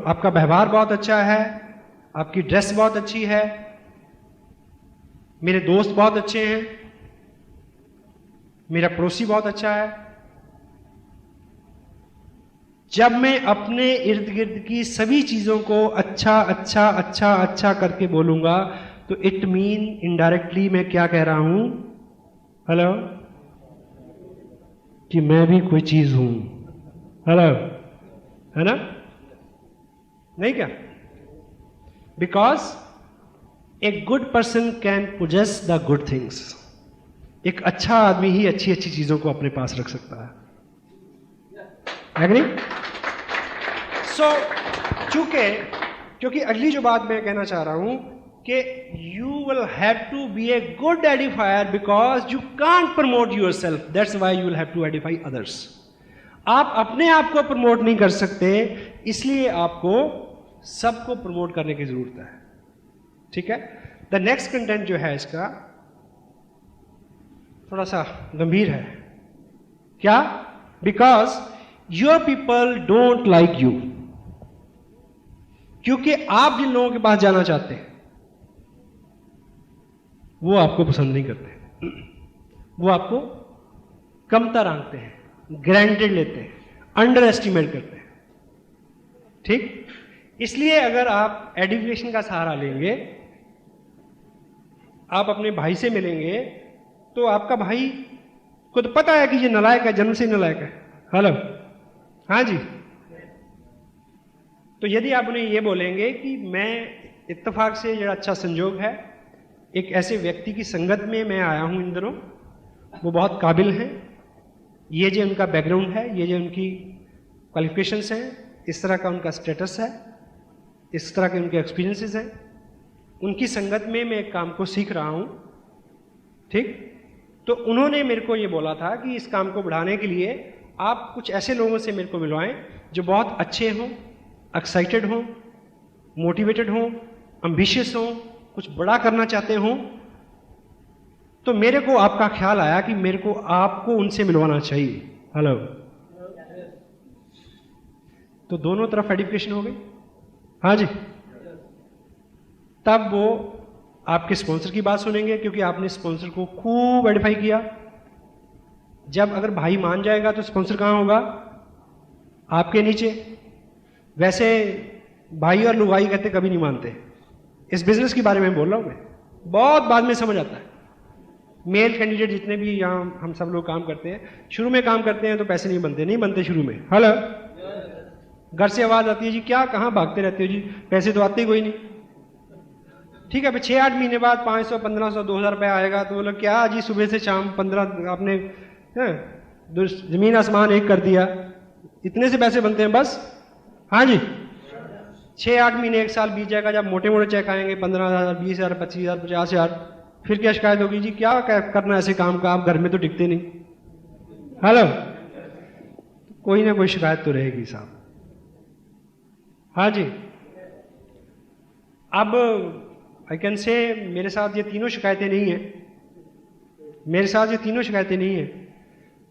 आपका व्यवहार बहुत अच्छा है, आपकी ड्रेस बहुत अच्छी है, मेरे दोस्त बहुत अच्छे हैं, मेरा पड़ोसी बहुत अच्छा है। जब मैं अपने इर्द गिर्द की सभी चीजों को अच्छा अच्छा अच्छा अच्छा करके बोलूंगा, तो इट मीन इनडायरेक्टली मैं क्या कह रहा हूं? हेलो? कि मैं भी कोई चीज हूं। हेलो? है ना? नहीं क्या? Because a good person can possess the good things. एक अच्छा आदमी ही अच्छी अच्छी चीजों को अपने पास रख सकता है। एग्री? सो क्योंकि अगली जो बात मैं कहना चाह रहा हूं कि you will have to be a good edifier because you can't promote yourself, that's why you will have to edify others. आप अपने आप को प्रमोट नहीं कर सकते, इसलिए आपको सबको प्रमोट करने की जरूरत है। ठीक है? द नेक्स्ट कंटेंट जो है इसका थोड़ा सा गंभीर है। क्या? Because your people don't like you. क्योंकि आप जिन लोगों के पास जाना चाहते हैं वो आपको पसंद नहीं करते, वो आपको कमतर आंकते हैं, ग्रांटेड लेते हैं, अंडर एस्टिमेट करते हैं। ठीक? इसलिए अगर आप एजुकेशन का सहारा लेंगे, आप अपने भाई से मिलेंगे, तो आपका भाई को तो पता है कि ये नालायक है, जन्म से नालायक है। हेलो? हाँ जी। तो यदि आप उन्हें ये बोलेंगे कि मैं इत्तेफाक से, जो अच्छा संजोग है एक ऐसे व्यक्ति की संगत में मैं आया हूं इन दिनों, वो बहुत काबिल हैं। ये जो उनका बैकग्राउंड है, ये जो उनकी क्वालिफिकेशंस हैं, इस तरह का उनका स्टेटस है, इस तरह के उनके एक्सपीरियंसेस हैं, उनकी संगत में मैं एक काम को सीख रहा हूं। ठीक, तो उन्होंने मेरे को ये बोला था कि इस काम को बढ़ाने के लिए आप कुछ ऐसे लोगों से मेरे को मिलवाएं जो बहुत अच्छे हों, एक्साइटेड हों, मोटिवेटेड हों, एम्बिशियस हों, कुछ बड़ा करना चाहते हों। तो मेरे को आपका ख्याल आया कि मेरे को आपको उनसे मिलवाना चाहिए। हेलो, तो दोनों तरफ एडिफिकेशन हो गई। हाँ जी, तब वो आपके स्पॉन्सर की बात सुनेंगे, क्योंकि आपने स्पॉन्सर को खूब एडिफाई किया। जब अगर भाई मान जाएगा तो स्पॉन्सर कहाँ होगा? आपके नीचे। वैसे भाई और लुगाई कहते कभी नहीं मानते। इस बिजनेस के बारे में बोल रहा हूं मैं, बहुत बाद में समझ आता है। मेल कैंडिडेट जितने भी यहाँ हम सब लोग काम करते हैं, शुरू में काम करते हैं तो पैसे नहीं बनते शुरू में। हेलो, घर से आवाज आती है जी क्या कहाँ भागते रहते हो जी, पैसे तो आते ही कोई नहीं। ठीक है, फिर 6-8 महीने बाद 500, 1500, 2000 रुपये आएगा तो बोला क्या जी सुबह से शाम 15 आपने जमीन आसमान एक कर दिया, इतने से पैसे बनते हैं बस। हाँ जी, 6-8 महीने 1 साल बीत जाएगा, जब मोटे मोटे चेक आएंगे 15,000, 20,000, 25,000, 50,000, फिर क्या शिकायत होगी जी क्या करना ऐसे काम का, आप घर में तो टिकते नहीं। हेलो, कोई ना कोई शिकायत तो रहेगी साहब। हाँ जी, अब आई कैन से मेरे साथ ये तीनों शिकायतें नहीं है, मेरे साथ ये तीनों शिकायतें नहीं है।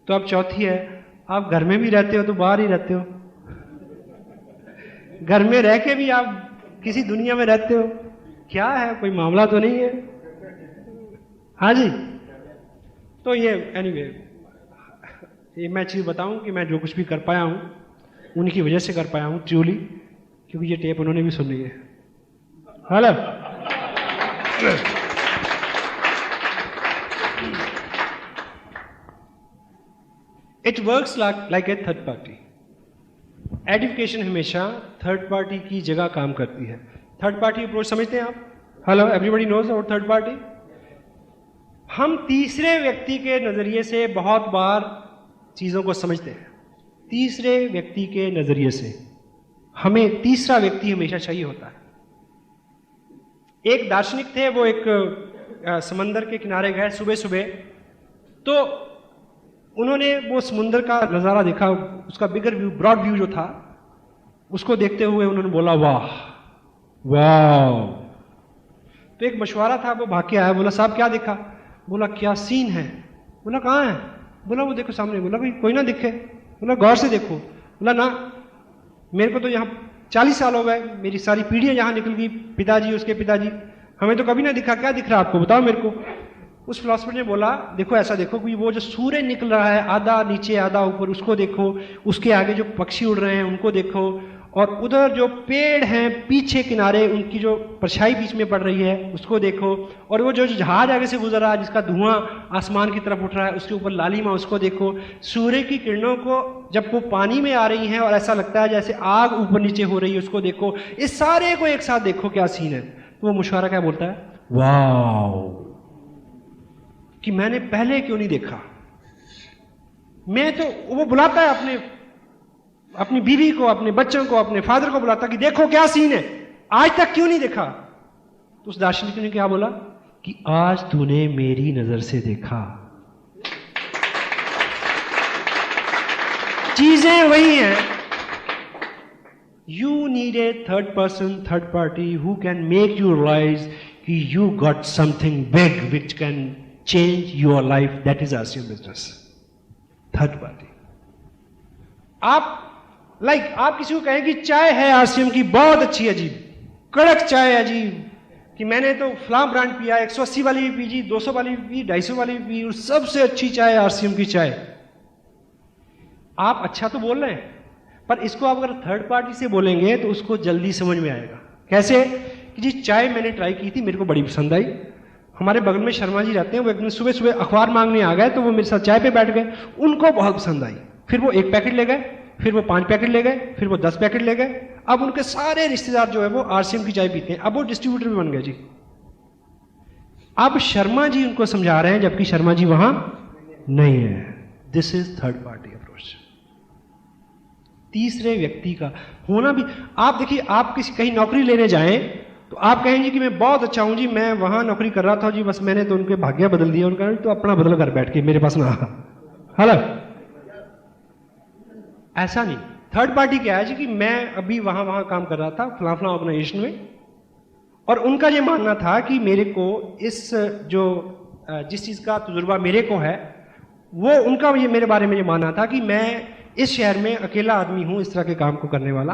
तो अब चौथी है, आप घर में भी रहते हो तो बाहर ही रहते हो, घर में रह के भी आप किसी दुनिया में रहते हो, क्या है, कोई मामला तो नहीं है। हाँ जी, तो ये एनीवे ये मैं चीज़ बताऊं कि मैं जो कुछ भी कर पाया हूं उनकी वजह से कर पाया हूं ट्रूली, क्योंकि ये टेप उन्होंने भी सुनी है। Hello, it works like a third party. Edification हमेशा थर्ड पार्टी की जगह काम करती है। थर्ड पार्टी अप्रोच समझते हैं आप? Hello, everybody knows about third party. हम तीसरे व्यक्ति के नजरिए से बहुत बार चीजों को समझते हैं। तीसरे व्यक्ति के नजरिए से हमें तीसरा व्यक्ति हमेशा चाहिए होता है। एक दार्शनिक थे, वो एक समंदर के किनारे गए सुबह सुबह, तो उन्होंने वो समुंदर का नज़ारा देखा, उसका बिगर व्यू, ब्रॉड व्यू जो था, उसको देखते हुए उन्होंने बोला वाह वाह। तो एक मशवरा था, वो भाग के आया, बोला साहब क्या देखा? बोला क्या सीन है? बोला कहाँ है? बोला वो देखो सामने। बोला कोई ना दिखे? बोला गौर से देखो। बोला ना, मेरे को तो यहाँ 40 साल हो गए, मेरी सारी पीढ़ियाँ यहाँ निकल गई, पिताजी उसके पिताजी, हमें तो कभी ना दिखा। क्या दिख रहा है आपको, बताओ मेरे को। उस फिलोसफर ने बोला देखो ऐसा देखो कि वो जो सूर्य निकल रहा है, आधा नीचे आधा ऊपर, उसको देखो, उसके आगे जो पक्षी उड़ रहे हैं उनको देखो, और उधर जो पेड़ हैं पीछे किनारे, उनकी जो परछाई बीच में पड़ रही है उसको देखो, और वो जो जहाज आगे से गुजर रहा है जिसका धुआं आसमान की तरफ उठ रहा है, उसके ऊपर लालिमा, उसको देखो। सूर्य की किरणों को जब वो पानी में आ रही हैं और ऐसा लगता है जैसे आग ऊपर नीचे हो रही है, उसको देखो। इस सारे को एक साथ देखो, क्या सीन है। तो वो मशवरा क्या बोलता है? वाह, कि मैंने पहले क्यों नहीं देखा। मैं तो, वो बुलाता है अपनी बीवी को, अपने बच्चों को, अपने फादर को बुलाता कि देखो क्या सीन है, आज तक क्यों नहीं देखा। तो उस दार्शनिक ने क्या बोला कि आज तूने मेरी नजर से देखा। चीजें वही हैं। You need a third person, third party who can make you realize कि you got something big which can change your life. That is RCM business. Third party. आप किसी को कहें कि चाय है RCM की बहुत अच्छी है जी, कड़क चाय है जी, कि मैंने तो फलां ब्रांड पिया, 180 वाली भी पी जी, 200 वाली भी पी, 250 वाली भी पी, और सबसे अच्छी चाय RCM की चाय। आप अच्छा तो बोल रहे हैं, पर इसको आप अगर थर्ड पार्टी से बोलेंगे तो उसको जल्दी समझ में आएगा। कैसे? कि जी चाय मैंने ट्राई की थी, मेरे को बड़ी पसंद आई। हमारे बगल में शर्मा जी रहते हैं, वो एक दिन सुबह सुबह अखबार मांगने आ गए, तो वो मेरे साथ चाय पे बैठ गए, उनको बहुत पसंद आई। फिर वो 1 पैकेट ले गए, फिर वो 5 पैकेट ले गए, फिर वो 10 पैकेट ले गए। अब उनके सारे रिश्तेदार जो है वो RCM की चाय पीते हैं, अब वो डिस्ट्रीब्यूटर भी बन गए जी। अब शर्मा जी उनको समझा रहे हैं जबकि शर्मा जी वहां नहीं है। This is third party approach. तीसरे व्यक्ति का होना भी, आप देखिए, आप किसी कहीं नौकरी लेने जाएं तो आप कहेंगे कि मैं बहुत अच्छा हूं जी, मैं वहां नौकरी कर रहा था जी, बस मैंने तो उनके भाग्य बदल दिया। उनका तो अपना बदल कर बैठ के मेरे पास ना आ। हेलो, ऐसा नहीं। थर्ड पार्टी क्या है जी कि मैं अभी वहां काम कर रहा था फला फला ऑर्गेनाइजेशन में, और उनका ये मानना था कि मेरे को इस जो जिस चीज का तजुर्बा मेरे को है, वो उनका ये मेरे बारे में ये मानना था कि मैं इस शहर में अकेला आदमी हूं इस तरह के काम को करने वाला।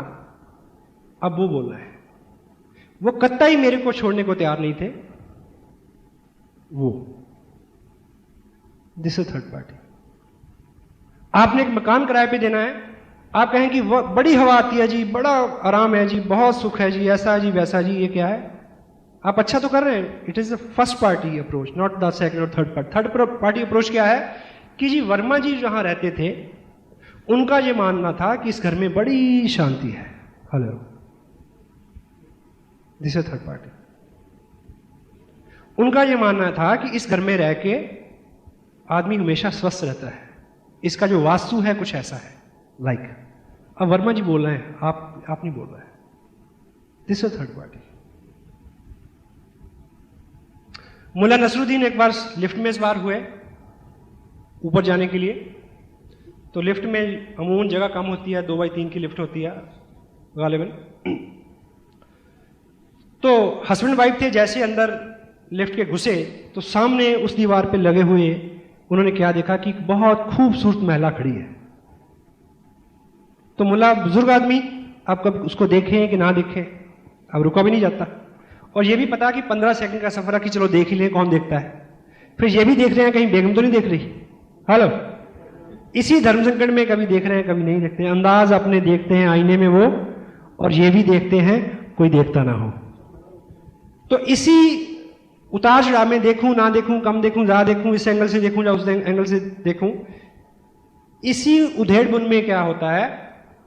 अब वो बोल रहे हैं, वो कतई मेरे को छोड़ने को तैयार नहीं थे। वो दिस इज थर्ड पार्टी। आपने एक मकान किराए पे देना है, आप कहें कि वो बड़ी हवा आती है जी, बड़ा आराम है जी, बहुत सुख है जी, ऐसा जी वैसा जी, ये क्या है? आप अच्छा तो कर रहे हैं। It is the first party approach, not the second और third party. Third party approach क्या है कि जी वर्मा जी जहां रहते थे उनका यह मानना था कि इस घर में बड़ी शांति है। Hello, this is third party. उनका यह मानना था कि इस घर में रह के आदमी हमेशा स्वस्थ रहता है, इसका जो वास्तु है कुछ ऐसा है लाइक। अब वर्मा जी बोल रहे हैं, आप नहीं बोल रहे हैं। This is third party. Mulla Nasruddin एक बार लिफ्ट में सवार हुए ऊपर जाने के लिए, तो लिफ्ट में अमूमन जगह कम होती है, 2x3 की लिफ्ट होती है गालिबन। तो हस्बैंड वाइफ थे, जैसे अंदर लिफ्ट के घुसे तो सामने उस दीवार पे लगे हुए उन्होंने क्या देखा कि एक बहुत खूबसूरत महिला खड़ी है। तो मुल्ला बुजुर्ग आदमी, आप कब उसको देखें कि ना देखें, अब रुका भी नहीं जाता, और ये भी पता कि 15 सेकंड का सफर है कि चलो देख ही ले, कौन देखता है। फिर ये भी देख रहे हैं कहीं बेगम तो नहीं देख रही। हेलो, इसी धर्म संकट में कभी देख रहे हैं कभी नहीं देखते हैं, अंदाज अपने देखते हैं आईने में वो, और ये भी देखते हैं कोई देखता ना हो। तो इसी उतार चढ़ाव में देखूं ना देखूं, कम देखूं ज्यादा देखूं, इस एंगल से देखूं या उस एंगल से देखूं, इसी उधेड़ बुन में क्या होता है,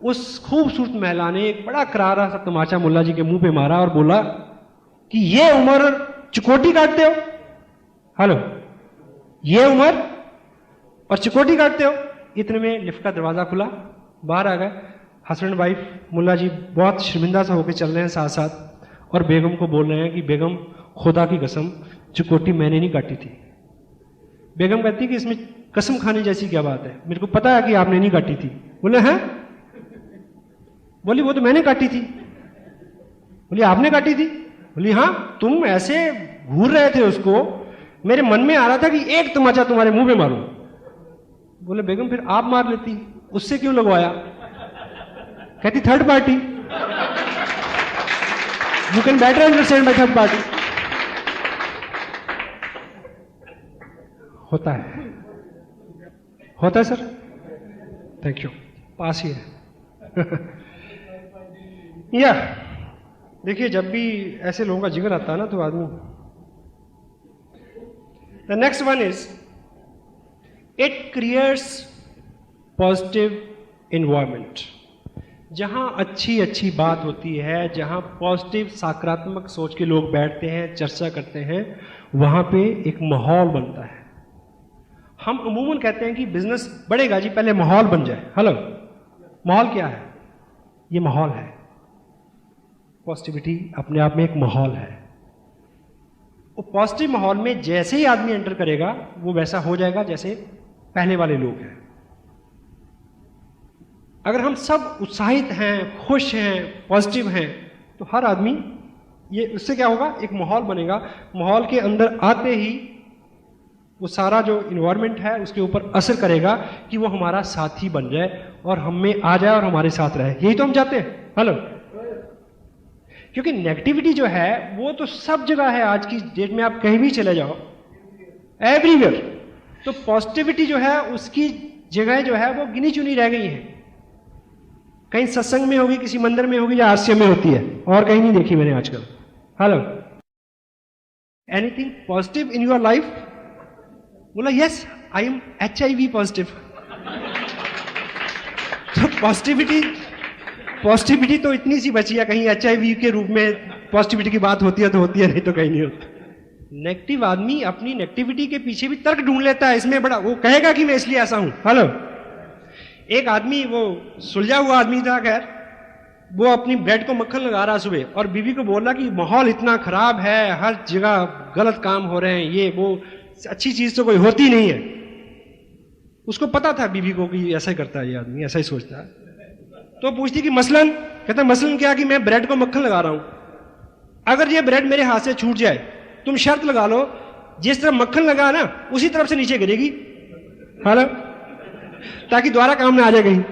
उस खूबसूरत महिला ने एक बड़ा करारा सा तमाचा मुल्ला जी के मुंह पे मारा और बोला कि ये उम्र चिकोटी काटते हो। हेलो, ये उम्र और चिकोटी काटते हो। इतने में लिफ्ट का दरवाजा खुला, बाहर आ गए हस्बैंड वाइफ। मुल्ला जी बहुत शर्मिंदा सा होकर चल रहे हैं साथ साथ, और बेगम को बोल रहे हैं कि बेगम खुदा की कसम चिकोटी मैंने नहीं काटी थी। बेगम कहती कि इसमें कसम खाने जैसी क्या बात है, मेरे को पता है कि आपने नहीं काटी थी। बोले हैं? बोली वो तो मैंने काटी थी। बोली आपने काटी थी? बोली हाँ, तुम ऐसे घूर रहे थे उसको, मेरे मन में आ रहा था कि एक तमाचा तुम्हारे मुंह पे मारूं। बोले बेगम फिर आप मार लेती, उससे क्यों लगवाया? कहती third party, you can better understand by third party. होता है, होता है सर, थैंक यू, पास ही है। या देखिए, जब भी ऐसे लोगों का जिक्र आता है ना तो आदमी। The next one is it creates positive environment. जहां अच्छी अच्छी बात होती है, जहां पॉजिटिव सकारात्मक सोच के लोग बैठते हैं, चर्चा करते हैं, वहां पे एक माहौल बनता है। हम अमूमन कहते हैं कि बिजनेस बढ़ेगा जी, पहले माहौल बन जाए। हेलो, माहौल क्या है? ये माहौल है। पॉजिटिविटी अपने आप में एक माहौल है। वो पॉजिटिव माहौल में जैसे ही आदमी एंटर करेगा वो वैसा हो जाएगा जैसे पहले वाले लोग हैं। अगर हम सब उत्साहित हैं, खुश हैं, पॉजिटिव हैं, तो हर आदमी, ये उससे क्या होगा, एक माहौल बनेगा। माहौल के अंदर आते ही वो सारा जो इन्वायरमेंट है उसके ऊपर असर करेगा कि वो हमारा साथी बन जाए और हम में आ जाए और हमारे साथ रहे। यही तो हम चाहते हैं। हेलो, क्योंकि नेगेटिविटी जो है वो तो सब जगह है। आज की डेट में आप कहीं भी चले जाओ, एवरीवेयर। तो पॉजिटिविटी जो है उसकी जगह जो है वो गिनी चुनी रह गई है। कहीं सत्संग में होगी, किसी मंदिर में होगी, या हास्य में होती है, और कहीं नहीं देखी मैंने आजकल। Hello, anything positive in your life? बोला yes, I am HIV positive. तो पॉजिटिविटी तो इतनी सी बची है, कहीं HIV के रूप में पॉजिटिविटी की बात होती है तो होती है, नहीं तो कहीं नहीं होती। नेगेटिव आदमी अपनी नेगेटिविटी के पीछे भी तर्क ढूंढ लेता है, इसमें बड़ा वो कहेगा कि मैं इसलिए ऐसा हूं। हेलो, एक आदमी वो सुलझा हुआ आदमी था, खैर वो अपनी ब्रेड को मक्खन लगा रहा सुबह और बीवी को बोल रहा कि माहौल इतना खराब है, हर जगह गलत काम हो रहे हैं, ये वो अच्छी चीज तो कोई होती नहीं है। उसको पता था बीवी को कि ऐसा ही करता है ये आदमी, ऐसा ही सोचता है। तो पूछती कि मसलन, कहता मसलन क्या कि मैं ब्रेड को मक्खन लगा रहा हूं, अगर ये ब्रेड मेरे हाथ से छूट जाए, तुम शर्त लगा लो जिस तरफ मक्खन लगा ना उसी तरफ से नीचे गिरेगी। हेलो, ताकि दोबारा काम ना आ जाए कहीं।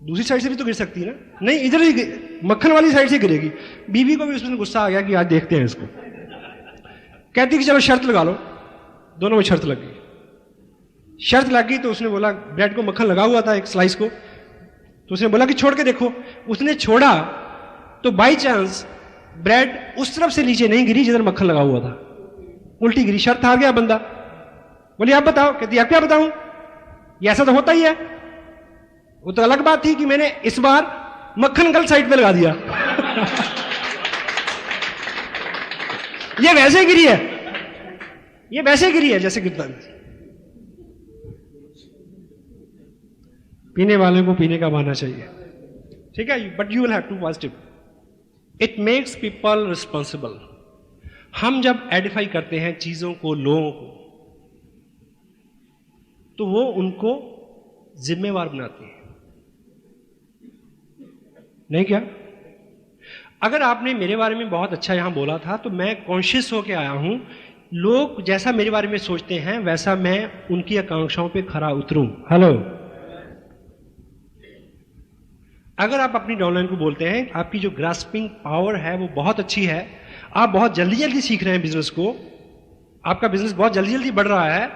दूसरी साइड से भी तो गिर सकती है ना, नहीं इधर ही मक्खन वाली साइड से गिरेगी। बीवी को भी उसमें गुस्सा आ गया कि आज देखते हैं इसको। कहती कि चलो शर्त लगा लो, दोनों में शर्त लग गई। शर्त लग गई तो उसने बोला, ब्रेड को मक्खन लगा हुआ था एक स्लाइस को, तो उसने बोला कि छोड़ के देखो। उसने छोड़ा तो बाई चांस ब्रेड उस तरफ से नीचे नहीं गिरी जिधर मक्खन लगा हुआ था, उल्टी गिरी। शर्त हार गया बंदा। बोली आप बताओ, कहती आप क्या बताऊं, ये ऐसा तो होता ही है। वो तो अलग बात थी कि मैंने इस बार मक्खन गलत साइड पे लगा दिया। ये वैसे गिरी है, ये वैसे गिरी है जैसे गिरता है। पीने वाले को पीने का मानना चाहिए, ठीक है, but you will have to positive. It makes people responsible. हम जब एडिफाई करते हैं चीजों को, लोगों को, तो वो उनको जिम्मेवार बनाती है, नहीं क्या? अगर आपने मेरे बारे में बहुत अच्छा यहां बोला था तो मैं कॉन्शियस होके आया हूं, लोग जैसा मेरे बारे में सोचते हैं वैसा मैं उनकी आकांक्षाओं पे खरा उतरूं। हेलो, अगर आप अपनी डाउनलाइन को बोलते हैं, आपकी जो ग्रास्पिंग पावर है वो बहुत अच्छी है, आप बहुत जल्दी जल्दी सीख रहे हैं बिजनेस को, आपका बिजनेस बहुत जल्दी जल्दी बढ़ रहा है,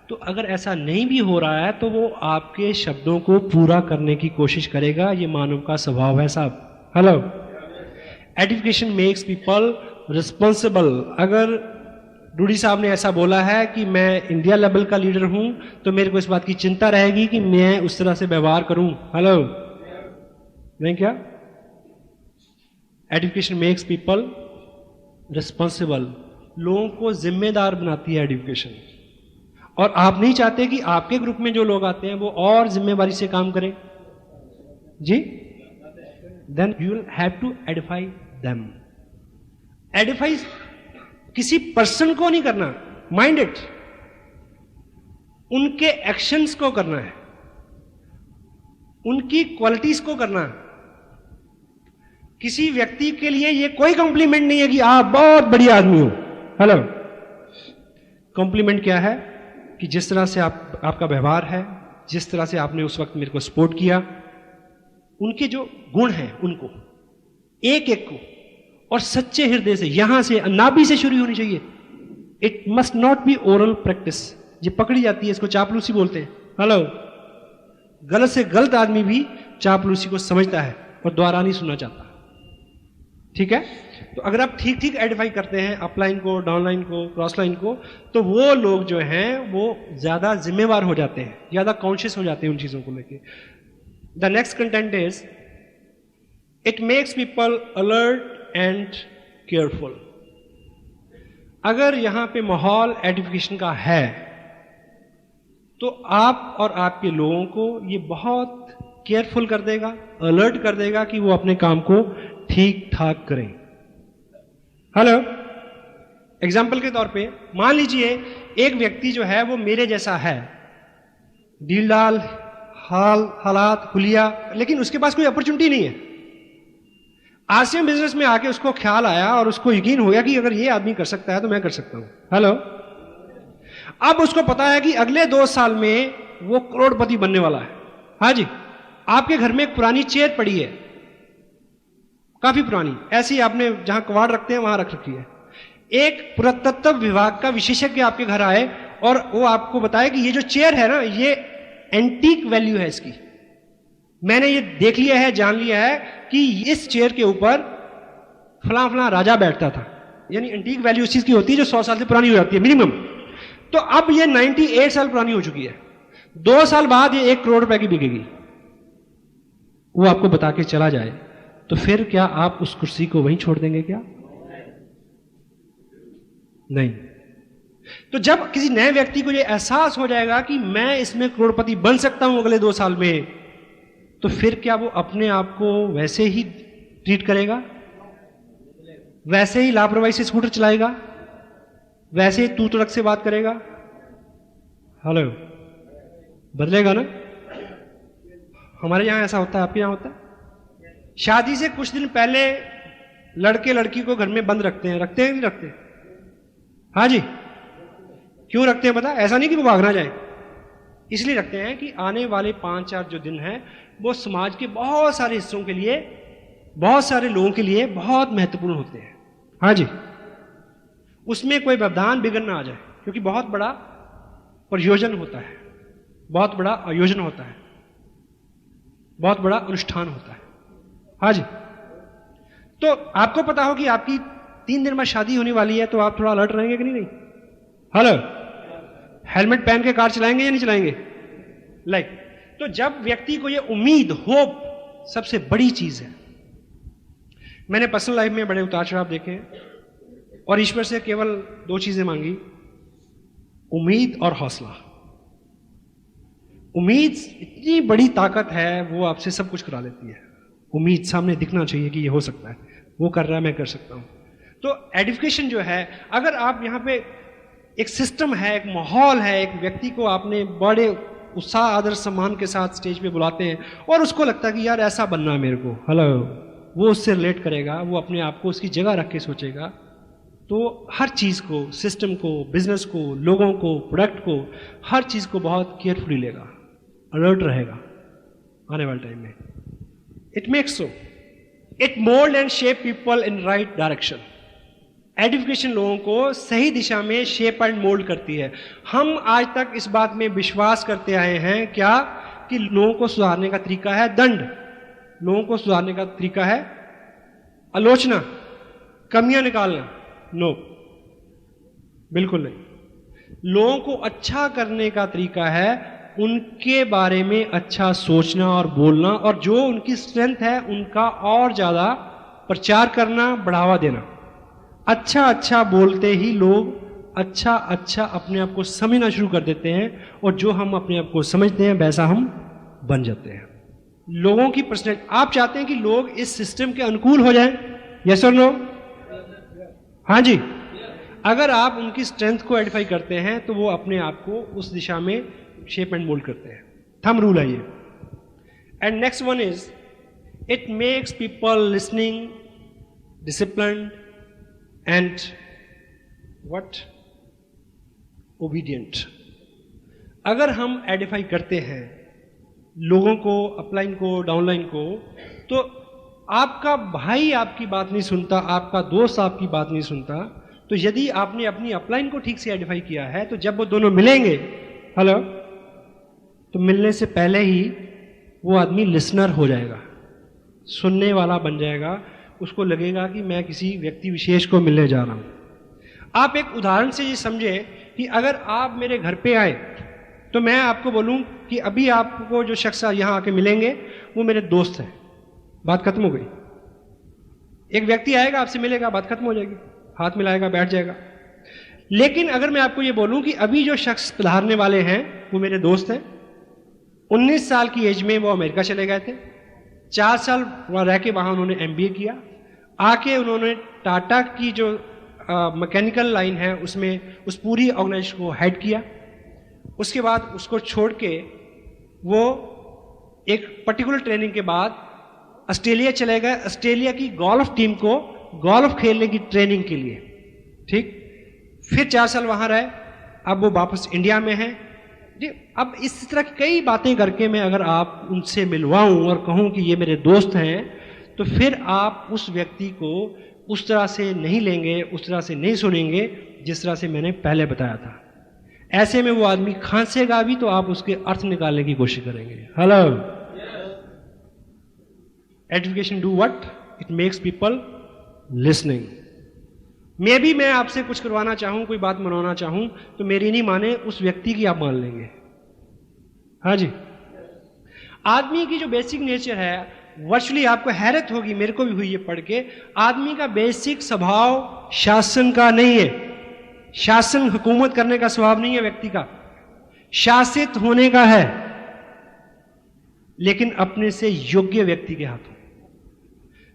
तो अगर ऐसा नहीं भी हो रहा है तो वो आपके शब्दों को पूरा करने की कोशिश करेगा। ये मानव का स्वभाव है साहब। Hello, edification makes people responsible. अगर डूडी साहब ने ऐसा बोला है कि मैं इंडिया लेवल का लीडर हूं, तो मेरे को इस बात की चिंता रहेगी कि मैं उस तरह से व्यवहार करूं। हेलो, नहीं क्या? Education makes people responsible. लोगों को जिम्मेदार बनाती है एजुकेशन, और आप नहीं चाहते कि आपके ग्रुप में जो लोग आते हैं वो और जिम्मेवारी से काम करें जी, then you will have to edify them. Edify किसी पर्सन को नहीं करना, माइंड इट, उनके एक्शंस को करना है, उनकी क्वालिटीज को करना है। किसी व्यक्ति के लिए ये कोई कॉम्प्लीमेंट नहीं है कि आप बहुत बढ़िया आदमी हो। हेलो, कॉम्प्लीमेंट क्या है कि जिस तरह से आपका व्यवहार है, जिस तरह से आपने उस वक्त मेरे को सपोर्ट किया, उनके जो गुण हैं उनको एक एक को और सच्चे हृदय से, यहां से नाभि से शुरू होनी चाहिए। It must not be oral practice. ये पकड़ी जाती है, इसको चापलूसी बोलते हैं। हेलो, गलत से गलत आदमी भी चापलूसी को समझता है और दोबारा नहीं सुनना चाहता, ठीक है? तो अगर आप ठीक ठीक एडिफाई करते हैं अपलाइन को, डाउनलाइन को, क्रॉस लाइन को, तो वो लोग जो हैं वो ज्यादा जिम्मेवार हो जाते हैं, ज्यादा कॉन्शियस हो जाते हैं उन चीजों को लेके। The next content is it makes people alert and careful. अगर यहां पे माहौल एडिफिकेशन का है तो आप और आपके लोगों को ये बहुत केयरफुल कर देगा, अलर्ट कर देगा कि वो अपने काम को ठीक ठाक करें। हेलो, एग्जाम्पल के तौर पे मान लीजिए एक व्यक्ति जो है वो मेरे जैसा है, डीलडाल, हालात, हुलिया, लेकिन उसके पास कोई अपॉर्चुनिटी नहीं है। आसियम बिजनेस में आके उसको ख्याल आया और उसको यकीन हो गया कि अगर ये आदमी कर सकता है तो मैं कर सकता हूं। हेलो, अब उसको पता है कि अगले 2 साल में वो करोड़पति बनने वाला है। हाँ जी, आपके घर में एक पुरानी चेयर पड़ी है, काफी पुरानी, ऐसी आपने जहां कबाड़ रखते हैं वहां रख रखी है। एक पुरातत्व विभाग का विशेषज्ञ आपके घर आए और वो आपको बताए कि ये जो चेयर है ना, ये एंटीक वैल्यू है इसकी, मैंने ये देख लिया है, जान लिया है कि इस चेयर के ऊपर फला फला राजा बैठता था। यानी एंटीक वैल्यू उस चीज की होती है जो 100 साल से पुरानी हो जाती है मिनिमम। तो अब ये 98 साल पुरानी हो चुकी है, 2 साल बाद ये 1 करोड़ रुपए की बिकेगी। वो आपको बता के चला जाए तो फिर क्या आप उस कुर्सी को वहीं छोड़ देंगे क्या? नहीं। तो जब किसी नए व्यक्ति को ये एहसास हो जाएगा कि मैं इसमें करोड़पति बन सकता हूं अगले 2 साल में, तो फिर क्या वो अपने आप को वैसे ही ट्रीट करेगा, वैसे ही लापरवाही से स्कूटर चलाएगा, वैसे ही तू तड़क से बात करेगा? हेलो, बदलेगा ना? हमारे यहां ऐसा होता है, आपके यहां होता है? शादी से कुछ दिन पहले लड़के लड़की को घर में बंद रखते हैं कि नहीं रखते? हाँ जी, क्यों रखते हैं पता? ऐसा नहीं कि वो भाग ना जाए, इसलिए रखते हैं कि आने वाले 5-4 जो दिन हैं वो समाज के बहुत सारे हिस्सों के लिए, बहुत सारे लोगों के लिए बहुत महत्वपूर्ण होते हैं। हाँ जी, उसमें कोई व्यवधान बिगड़ ना आ जाए, क्योंकि बहुत बड़ा प्रयोजन होता है, बहुत बड़ा आयोजन होता है, बहुत बड़ा अनुष्ठान होता है। हाँ जी, तो आपको पता हो कि आपकी 3 दिन में शादी होने वाली है, तो आप थोड़ा अलर्ट रहेंगे कि नहीं? हेलो, हेलमेट पहन के कार चलाएंगे या नहीं चलाएंगे? तो जब व्यक्ति को ये उम्मीद, होप सबसे बड़ी चीज है। मैंने पर्सनल लाइफ में बड़े उतार चढ़ाव देखे हैं और ईश्वर से केवल 2 चीजें मांगी, उम्मीद और हौसला। उम्मीद इतनी बड़ी ताकत है, वो आपसे सब कुछ करा लेती है। उम्मीद सामने दिखना चाहिए कि ये हो सकता है, वो कर रहा है, मैं कर सकता हूं। तो एडिफिकेशन जो है, अगर आप यहां पे एक सिस्टम है, एक माहौल है, एक व्यक्ति को आपने बड़े उत्साह, आदर, सम्मान के साथ स्टेज पे बुलाते हैं और उसको लगता है कि यार ऐसा बनना है मेरे को, हेलो, वो उससे रिलेट करेगा, वो अपने आप को उसकी जगह रख के सोचेगा, तो हर चीज को, सिस्टम को, बिजनेस को, लोगों को, प्रोडक्ट को, हर चीज को बहुत केयरफुली लेगा, अलर्ट रहेगा आने वाले टाइम में। It makes so, it mould and shape people in right direction. Edification लोगों को सही दिशा में शेप एंड मोल्ड करती है। हम आज तक इस बात में विश्वास करते आए हैं क्या, कि लोगों को सुधारने का तरीका है दंड, लोगों को सुधारने का तरीका है आलोचना, कमियां निकालना। नो, बिल्कुल नहीं। लोगों को अच्छा करने का तरीका है उनके बारे में अच्छा सोचना और बोलना, और जो उनकी स्ट्रेंथ है उनका और ज्यादा प्रचार करना, बढ़ावा देना। अच्छा अच्छा बोलते ही लोग अच्छा अच्छा अपने आप को समझना शुरू कर देते हैं, और जो हम अपने आप को समझते हैं वैसा हम बन जाते हैं। लोगों की पर्सनैलिटी, आप चाहते हैं कि लोग इस सिस्टम के अनुकूल हो जाएं? यस और नो? हाँ जी। अगर आप उनकी स्ट्रेंथ को आइडेंटिफाई करते हैं तो वो अपने आप को उस दिशा में शेप एंड मोल्ड करते हैं। थंब रूल है ये। And next one is, it makes people listening, disciplined and what, obedient. अगर हम आइडेंटिफाई करते हैं लोगों को, अपलाइन को, डाउनलाइन को, तो आपका भाई आपकी बात नहीं सुनता, आपका दोस्त आपकी बात नहीं सुनता, तो यदि आपने अपनी अपलाइन को ठीक से आइडेंटिफाई किया है, तो जब वो दोनों मिलेंगे, हेलो, तो मिलने से पहले ही वो आदमी लिसनर हो जाएगा, सुनने वाला बन जाएगा। उसको लगेगा कि मैं किसी व्यक्ति विशेष को मिलने जा रहा हूं। आप एक उदाहरण से ये समझे कि अगर आप मेरे घर पे आए तो मैं आपको बोलूं कि अभी आपको जो शख्स यहां आके मिलेंगे वो मेरे दोस्त हैं, बात खत्म हो गई। एक व्यक्ति आएगा, आपसे मिलेगा, बात खत्म हो जाएगी, हाथ मिलाएगा, बैठ जाएगा। लेकिन अगर मैं आपको ये बोलूं कि अभी जो शख्स पधारने वाले हैं वो मेरे दोस्त हैं, 19 साल की एज में वो अमेरिका चले गए थे, 4 साल वहां रह के वहां उन्होंने MBA किया, आके उन्होंने टाटा की जो मैकेनिकल लाइन है उसमें उस पूरी ऑर्गेनाइजेशन को हेड किया। उसके बाद उसको छोड़ के वो एक पर्टिकुलर ट्रेनिंग के बाद ऑस्ट्रेलिया चले गए, ऑस्ट्रेलिया की गोल्फ टीम को गोल्फ खेलने की ट्रेनिंग के लिए, ठीक। फिर 4 साल वहां रहे, अब वो वापस इंडिया में है जी। अब इस तरह की कई बातें करके मैं अगर आप उनसे मिलवाऊं और कहूं कि ये मेरे दोस्त हैं, तो फिर आप उस व्यक्ति को उस तरह से नहीं लेंगे, उस तरह से नहीं सुनेंगे जिस तरह से मैंने पहले बताया था। ऐसे में वो आदमी खांसेगा भी तो आप उसके अर्थ निकालने की कोशिश करेंगे। Hello, education do what, it makes people listening. मे भी मैं आपसे कुछ करवाना चाहूं, कोई बात मनवाना चाहूं, तो मेरी नहीं माने, उस व्यक्ति की आप मान लेंगे। हाँ जी। आदमी की जो बेसिक नेचर है, वर्चुअली आपको हैरत होगी, मेरे को भी हुई ये पढ़ के, आदमी का बेसिक स्वभाव शासन का नहीं है। शासन हुकूमत करने का स्वभाव नहीं है व्यक्ति का, शासित होने का है, लेकिन अपने से योग्य व्यक्ति के हाथों।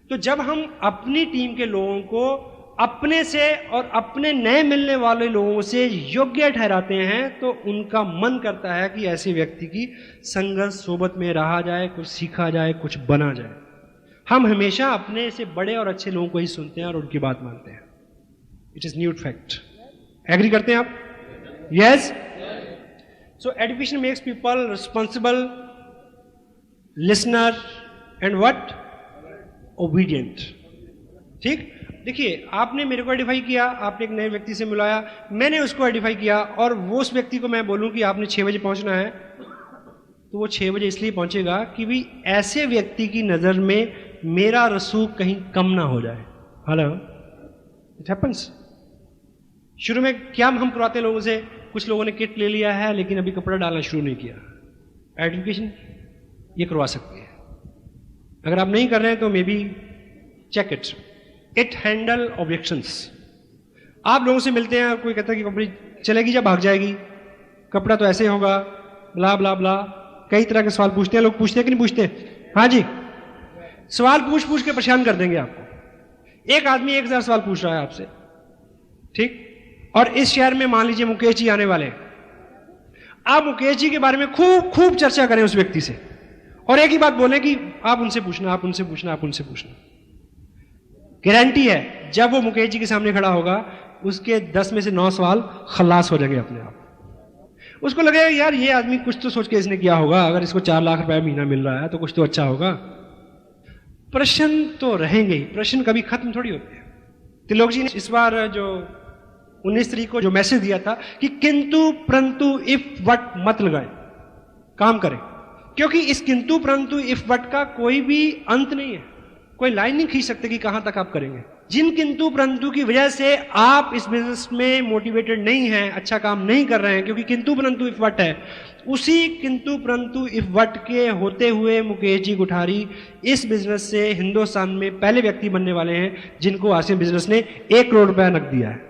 तो जब हम अपनी टीम के लोगों को अपने से और अपने नए मिलने वाले लोगों से योग्य ठहराते हैं तो उनका मन करता है कि ऐसे व्यक्ति की संगत सोबत में रहा जाए, कुछ सीखा जाए, कुछ बना जाए। हम हमेशा अपने से बड़े और अच्छे लोगों को ही सुनते हैं और उनकी बात मानते हैं। It is nude fact. Agree करते हैं आप? Yes. So education makes people responsible, listener and what, obedient. ठीक, देखिए आपने मेरे को आइडेंटिफाई किया, आपने एक नए व्यक्ति से मिलाया, मैंने उसको आइडेंटिफाई किया, और वो उस व्यक्ति को मैं बोलूं कि आपने 6 बजे पहुंचना है, तो वो 6 बजे इसलिए पहुंचेगा कि भी ऐसे व्यक्ति की नजर में मेरा रसूख कहीं कम ना हो जाए। Hello, it happens. शुरू में क्या हम करवाते हैं लोगों से, कुछ लोगों ने किट ले लिया है लेकिन अभी कपड़ा डालना शुरू नहीं किया। एजुकेशन ये करवा सकती है। अगर आप नहीं कर रहे हैं तो maybe check it. It handle objections. आप लोगों से मिलते हैं, कोई कहता है कि कंपनी चलेगी या भाग जाएगी, कपड़ा तो ऐसे होगा, ब्ला ब्ला ब्ला, कई तरह के सवाल पूछते हैं लोग। पूछते हैं कि नहीं पूछते? हाँ जी, सवाल पूछ पूछ के परेशान कर देंगे आपको। एक आदमी 1000 सवाल पूछ रहा है आपसे, ठीक, और इस शहर में मान लीजिए मुकेश जी आने वाले हैं। आप मुकेश जी के बारे में खूब खूब चर्चा करें उस व्यक्ति से, और एक ही बात बोलें कि आप उनसे पूछना, आप उनसे पूछना, आप उनसे पूछना। गारंटी है जब वो मुकेश जी के सामने खड़ा होगा उसके 10 में से 9 सवाल खलास हो जाएंगे अपने आप। उसको लगेगा यार ये आदमी कुछ तो सोच के इसने किया होगा, अगर इसको 4 लाख रुपए महीना मिल रहा है तो कुछ तो अच्छा होगा। प्रश्न तो रहेंगे ही, प्रश्न कभी खत्म थोड़ी होते हैं। तिलोक जी ने इस बार जो 19 तारीख को जो मैसेज दिया था कि किंतु परंतु इफ वट मत लगाए, काम करें, क्योंकि इस किंतु परंतु इफ वट का कोई भी अंत नहीं है, कोई लाइन नहीं खींच सकते कि कहां तक आप करेंगे। जिन किंतु परंतु की वजह से आप इस बिजनेस में मोटिवेटेड नहीं हैं, अच्छा काम नहीं कर रहे हैं, क्योंकि किंतु परंतु इफ वट है, उसी किंतु परंतु इफ वट के होते हुए मुकेश जी कुठारी इस बिजनेस से हिंदुस्तान में पहले व्यक्ति बनने वाले हैं जिनको आसिम बिजनेस ने 1 करोड़ रुपया नकद दिया है।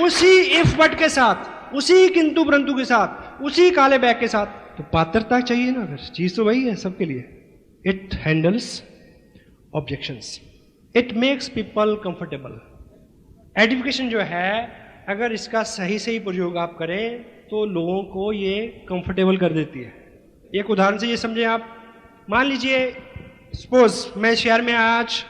उसी इफ वट के साथ, उसी किंतु परंतु के साथ, उसी काले बैग के साथ, तो पात्रता चाहिए ना, फिर चीज तो वही है सबके लिए। It handles objections, it makes people comfortable. Education जो है अगर इसका सही सही प्रयोग आप करें तो लोगों को ये कंफर्टेबल कर देती है। एक उदाहरण से ये समझें आप, मान लीजिए सपोज मैं शहर में आज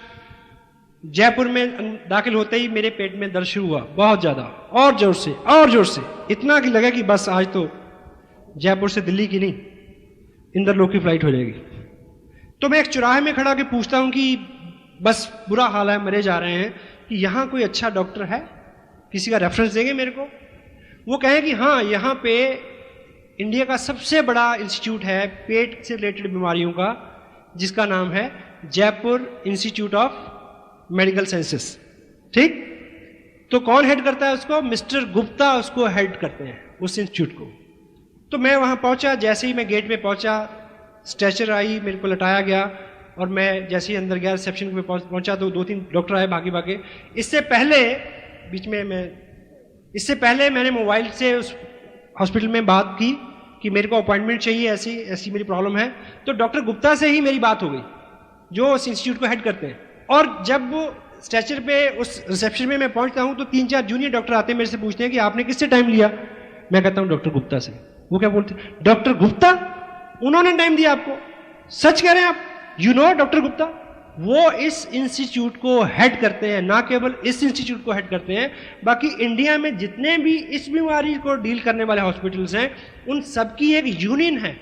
जयपुर में दाखिल होते ही मेरे पेट में दर्द शुरू हुआ बहुत ज्यादा, और जोर से और जोर से, इतना कि लगा कि बस आज तो जयपुर से दिल्ली की नहीं इंदरलोक की फ्लाइट हो जाएगी। तो मैं एक चौराहे में खड़ा के पूछता हूं कि बस बुरा हाल है, मरे जा रहे हैं, कि यहां कोई अच्छा डॉक्टर है, किसी का रेफरेंस देंगे मेरे को? वो कहें कि हाँ यहाँ पे इंडिया का सबसे बड़ा इंस्टीट्यूट है पेट से रिलेटेड बीमारियों का, जिसका नाम है Jaipur institute of medical sciences. ठीक, तो कौन हेड करता है उसको? मिस्टर गुप्ता उसको हेड करते हैं उस इंस्टीट्यूट को। तो मैं वहां पहुंचा, जैसे ही मैं गेट पे पहुंचा स्ट्रेचर आई, मेरे को लटाया गया, और मैं जैसे ही अंदर गया रिसेप्शन पे पहुंचा तो 2-3 डॉक्टर आए भागे भागे। इससे पहले मैंने मोबाइल से उस हॉस्पिटल में बात की कि मेरे को अपॉइंटमेंट चाहिए, ऐसी ऐसी मेरी प्रॉब्लम है। तो डॉक्टर गुप्ता से ही मेरी बात हो गई जो उस इंस्टीट्यूट को हेड करते हैं। और जब वो स्ट्रेचर पे उस रिसेप्शन में मैं पहुंचता हूं तो 3-4 जूनियर डॉक्टर आते हैं, मेरे से पूछते हैं कि आपने किससे टाइम लिया? मैं कहता हूं डॉक्टर गुप्ता से। वो क्या बोलते हैं? डॉक्टर गुप्ता, उन्होंने टाइम दिया आपको? सच कह रहे हैं आप? You know doctor Gupta? वो इस इंस्टीट्यूट को हेड करते हैं, ना केवल इस इंस्टीट्यूट को हेड करते हैं, बाकी इंडिया में जितने भी इस बीमारी को डील करने वाले हॉस्पिटल्स हैं उन सबकी एक यूनियन है,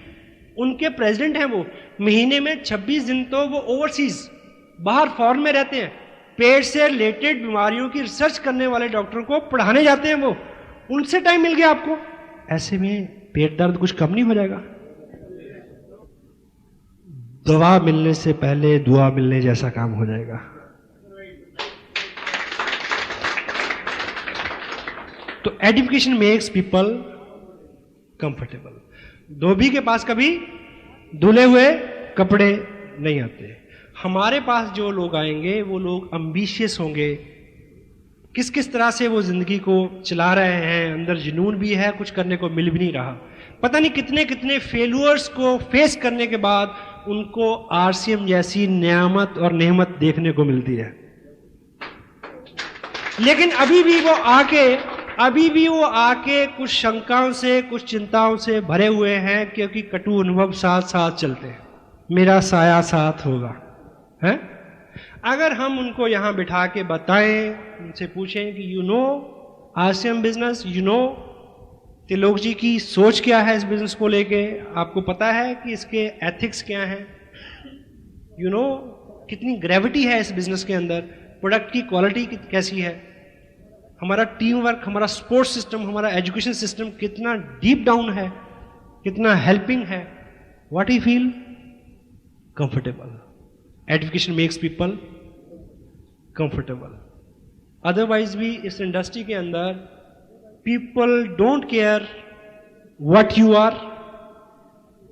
उनके प्रेसिडेंट हैं वो। महीने में 26 दिन तो वो ओवरसीज बाहर फॉरेन में रहते हैं, पेट से रिलेटेड बीमारियों की रिसर्च करने वाले डॉक्टरों को पढ़ाने जाते हैं वो। उनसे टाइम मिल गया आपको, ऐसे में पेट दर्द कुछ कम नहीं हो जाएगा? दवा मिलने से पहले दुआ मिलने जैसा काम हो जाएगा। तो एजुकेशन मेक्स पीपल कंफर्टेबल। धोबी के पास कभी धुले हुए कपड़े नहीं आते। हमारे पास जो लोग आएंगे वो लोग एम्बिशियस होंगे, किस किस तरह से वो जिंदगी को चला रहे हैं, अंदर जुनून भी है, कुछ करने को मिल भी नहीं रहा, पता नहीं कितने कितने फेल्यूअर्स को फेस करने के बाद उनको आरसीएम जैसी नियामत और नेमत देखने को मिलती है। लेकिन अभी भी वो आके कुछ शंकाओं से, कुछ चिंताओं से भरे हुए हैं, क्योंकि कटु अनुभव साथ साथ चलते हैं। मेरा साया साथ होगा, है? अगर हम उनको यहां बिठा के बताएं, उनसे पूछें कि you know RCM business, you know Trilok ji की सोच क्या है इस बिजनेस को लेके, आपको पता है कि इसके एथिक्स क्या हैं, यू नो कितनी ग्रेविटी है इस बिजनेस के अंदर, प्रोडक्ट की क्वालिटी कैसी है, हमारा टीम वर्क, हमारा स्पोर्ट्स सिस्टम, हमारा एजुकेशन सिस्टम कितना डीप डाउन है, कितना हेल्पिंग है, what you feel comfortable. Education makes people comfortable. Otherwise भी इस इंडस्ट्री के अंदर people don't care what you are,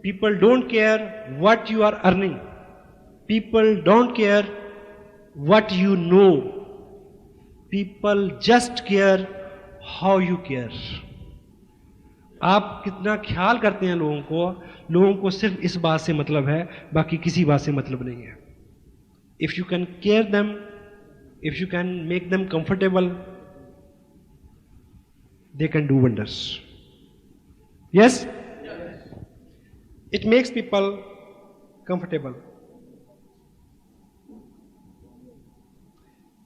people don't care what you are earning, people don't care what you know, people just care how you care. आप कितना ख्याल करते हैं लोगों को सिर्फ इस बात से मतलब है, बाकी किसी बात से मतलब नहीं है। If you can care them, if you can make them comfortable, they can do wonders. Yes? It makes people comfortable.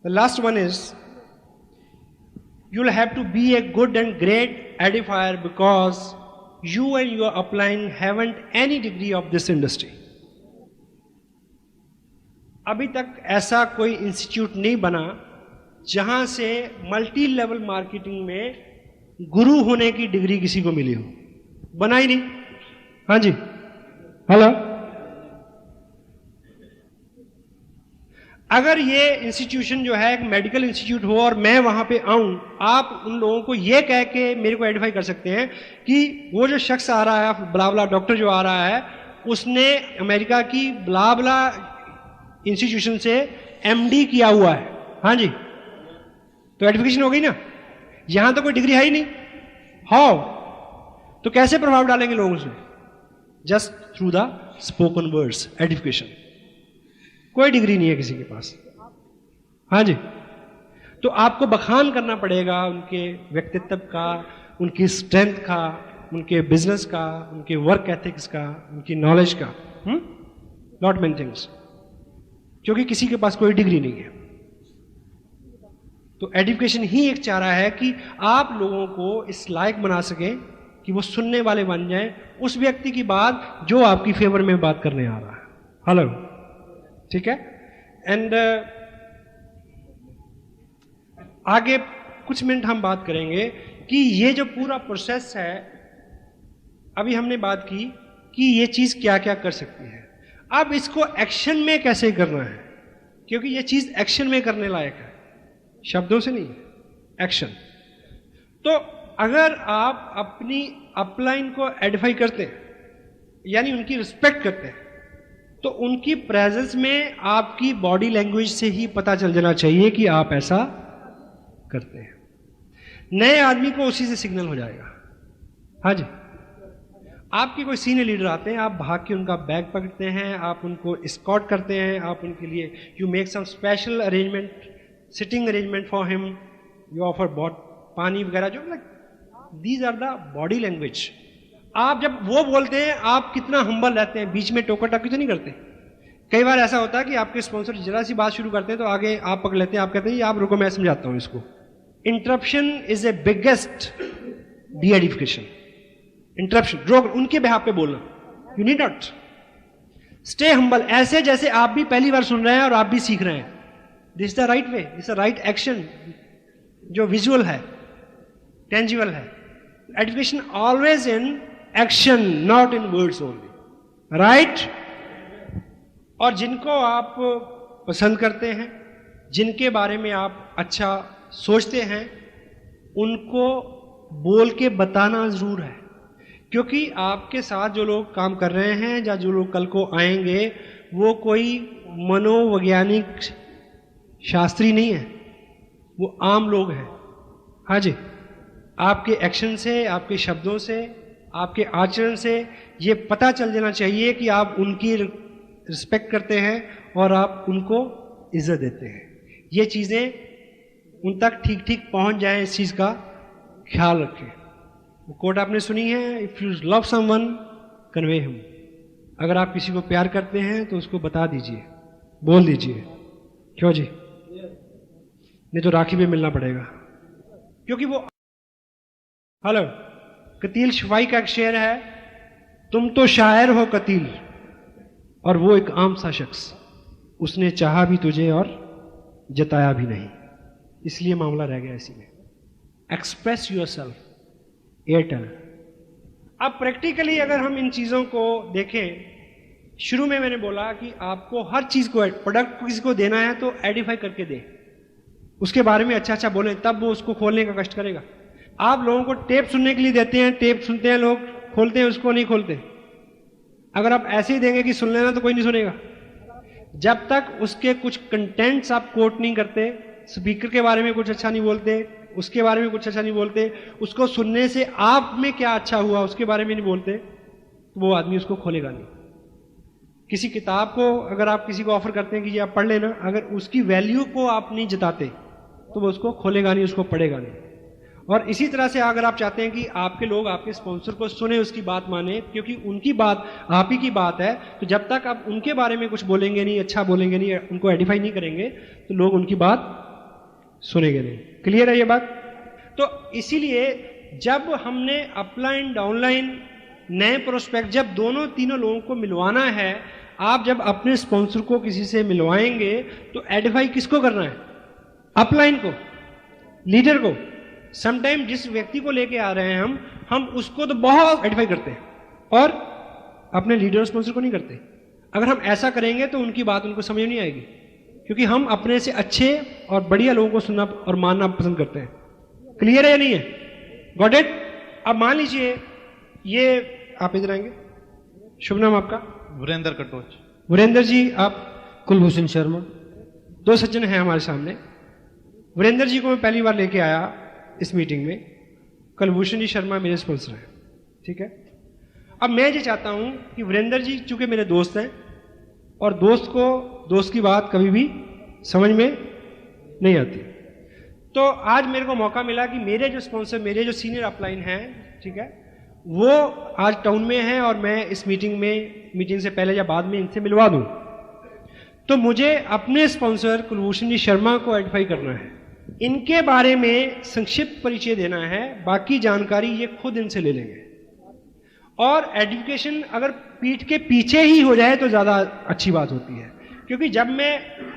The last one is, you'll have to be a good and great edifier because you and your upline haven't any degree of this industry. अभी तक ऐसा कोई institute नहीं बना जहां से multi level marketing में गुरु होने की डिग्री किसी को मिली हो, बना ही नहीं। हाँ जी, हेलो। अगर ये इंस्टीट्यूशन जो है एक मेडिकल इंस्टीट्यूट हो और मैं वहां पे आऊं, आप उन लोगों को ये कह के मेरे को आइडेंटिफाई कर सकते हैं कि वो जो शख्स आ रहा है, ब्लाबला डॉक्टर जो आ रहा है, उसने अमेरिका की ब्लाबला इंस्टीट्यूशन से एमडी किया हुआ है। हाँ जी, तो आइडेंटिफिकेशन हो गई ना। यहां तो कोई डिग्री है ही नहीं, हाउ? तो कैसे प्रभाव डालेंगे लोगों से? Just through the spoken words, edification. कोई डिग्री नहीं है किसी के पास। हाँ जी, तो आपको बखान करना पड़ेगा उनके व्यक्तित्व का, उनकी स्ट्रेंथ का, उनके बिजनेस का, उनके वर्क एथिक्स का, उनकी नॉलेज का, नॉट मेनी थिंग्स, क्योंकि किसी के पास कोई डिग्री नहीं है। तो एजुकेशन ही एक चारा है कि आप लोगों को इस लायक बना सकें कि वो सुनने वाले बन जाएं उस व्यक्ति की बात जो आपकी फेवर में बात करने आ रहा है। हेलो, ठीक है। एंड आगे कुछ मिनट हम बात करेंगे कि ये जो पूरा प्रोसेस है, अभी हमने बात की कि ये चीज क्या क्या कर सकती है, अब इसको एक्शन में कैसे करना है, क्योंकि ये चीज एक्शन में करने लायक है, शब्दों से नहीं, एक्शन। तो अगर आप अपनी अपलाइन को एडिफाई करते हैं, यानी उनकी रिस्पेक्ट करते हैं, तो उनकी प्रेजेंस में आपकी बॉडी लैंग्वेज से ही पता चल जाना चाहिए कि आप ऐसा करते हैं। नए आदमी को उसी से सिग्नल हो जाएगा। हाँ जी, आपके कोई सीनियर लीडर आते हैं, आप भाग के उनका बैग पकड़ते हैं, आप उनको एस्कॉर्ट करते हैं, आप उनके लिए you make some special arrangement, sitting arrangement for him, you offer pani वगैरह, जो like these are the body language. आप जब वो बोलते हैं, आप कितना हम्बल रहते हैं, बीच में टोका टाकी तो नहीं करते। कई बार ऐसा होता है कि आपके स्पॉन्सर जरा सी बात शुरू करते हैं तो आगे आप पकड़ लेते हैं, आप कहते हैं आप रुको मैं समझाता हूं इसको। Interruption is a biggest D edification. Interruption, रोक, उनके बिहाफ पे बोलना, you need not, stay humble, ऐसे जैसे आप भी पहली बार सुन रहे हैं और आप भी सीख रहे हैं। This is the right way, this is the right action, जो विजुअल है, टेंजिबल है। Education always in action, not in words only, right. और जिनको आप पसंद करते हैं, जिनके बारे में आप अच्छा सोचते हैं, उनको बोल के बताना जरूर है, क्योंकि आपके साथ जो लोग काम कर रहे हैं या जो लोग कल को आएंगे, वो कोई मनोवैज्ञानिक शास्त्री नहीं है, वो आम लोग हैं। हाँ जी, आपके एक्शन से, आपके शब्दों से, आपके आचरण से ये पता चल जाना चाहिए कि आप उनकी रिस्पेक्ट करते हैं और आप उनको इज्जत देते हैं। ये चीज़ें उन तक ठीक ठीक पहुंच जाएं, इस चीज़ का ख्याल रखें। वो कोट आपने सुनी है, if you love someone convey him. अगर आप किसी को प्यार करते हैं तो उसको बता दीजिए, बोल दीजिए। क्यों जी? नहीं तो राखी पे मिलना पड़ेगा, क्योंकि वो हेलो कतील शफाई का एक शेर है, तुम तो शायर हो कतील और वो एक आम सा शख्स, उसने चाहा भी तुझे और जताया भी नहीं, इसलिए मामला रह गया इसी में। Express yourself, Airtel. अब प्रैक्टिकली अगर हम इन चीज़ों को देखें, शुरू में मैंने बोला कि आपको हर चीज़ को, प्रोडक्ट को किसी को देना है तो एडिफाई करके दें, उसके बारे में अच्छा अच्छा बोलें, तब वो उसको खोलने का कष्ट करेगा। आप लोगों को टेप सुनने के लिए देते हैं, टेप सुनते हैं लोग, खोलते हैं उसको नहीं खोलते। अगर आप ऐसे ही देंगे कि सुन लेना तो कोई नहीं सुनेगा। जब तक उसके कुछ कंटेंट्स आप कोट नहीं करते, स्पीकर के बारे में कुछ अच्छा नहीं बोलते, उसके बारे में कुछ अच्छा नहीं बोलते, उसको सुनने से आप में क्या अच्छा हुआ उसके बारे में नहीं बोलते, तो वो आदमी उसको खोलेगा नहीं। किसी किताब को अगर आप किसी को ऑफर करते हैं कि ये आप पढ़ लेना, अगर उसकी वैल्यू को आप नहीं जताते तो वो उसको खोलेगा नहीं, उसको पढ़ेगा नहीं। और इसी तरह से अगर आप चाहते हैं कि आपके लोग आपके स्पॉन्सर को सुने, उसकी बात माने, क्योंकि उनकी बात आप ही की बात है, तो जब तक आप उनके बारे में कुछ बोलेंगे नहीं, अच्छा बोलेंगे नहीं, उनको एडिफाई नहीं करेंगे, तो लोग उनकी बात सुनेंगे नहीं। क्लियर है ये बात? तो इसीलिए जब हमने अपलाइन डाउनलाइन नए प्रोस्पेक्ट, जब दोनों तीनों लोगों को मिलवाना है, आप जब अपने स्पॉन्सर को किसी से मिलवाएंगे तो एडिफाई किसको करना है? अपलाइन को, लीडर को। समटाइम जिस व्यक्ति को लेके आ रहे हैं हम उसको तो बहुत एडिफाई करते हैं और अपने लीडर स्पॉन्सर को नहीं करते। अगर हम ऐसा करेंगे तो उनकी बात उनको समझ नहीं आएगी, क्योंकि हम अपने से अच्छे और बढ़िया लोगों को सुनना और मानना पसंद करते हैं। क्लियर है या नहीं है? Got it? अब मान लीजिए ये आप इधर आएंगे, शुभ नाम आपका? वीरेंद्र कटोच। वीरेंद्र जी, आप? कुलभूषण शर्मा। दो सज्जन हैं हमारे सामने। वीरेंद्र जी को मैं पहली बार लेके आया इस मीटिंग में, कुलभूषण जी शर्मा मेरे स्पॉन्सर हैं, ठीक है। अब मैं ये चाहता हूं कि वीरेंद्र जी चूंकि मेरे दोस्त हैं और दोस्त को दोस्त की बात कभी भी समझ में नहीं आती, तो आज मेरे को मौका मिला कि मेरे जो स्पॉन्सर, मेरे जो सीनियर अपलाइन हैं, ठीक है, वो आज टाउन में हैं और मैं इस मीटिंग से पहले या बाद में इनसे मिलवा दूं। तो मुझे अपने स्पॉन्सर कुलभूषण जी शर्मा को आइडेंटिफाई करना है, इनके बारे में संक्षिप्त परिचय देना है, बाकी जानकारी ये खुद इनसे ले लेंगे। और एजुकेशन अगर पीठ के पीछे ही हो जाए तो ज़्यादा अच्छी बात होती है, क्योंकि जब मैं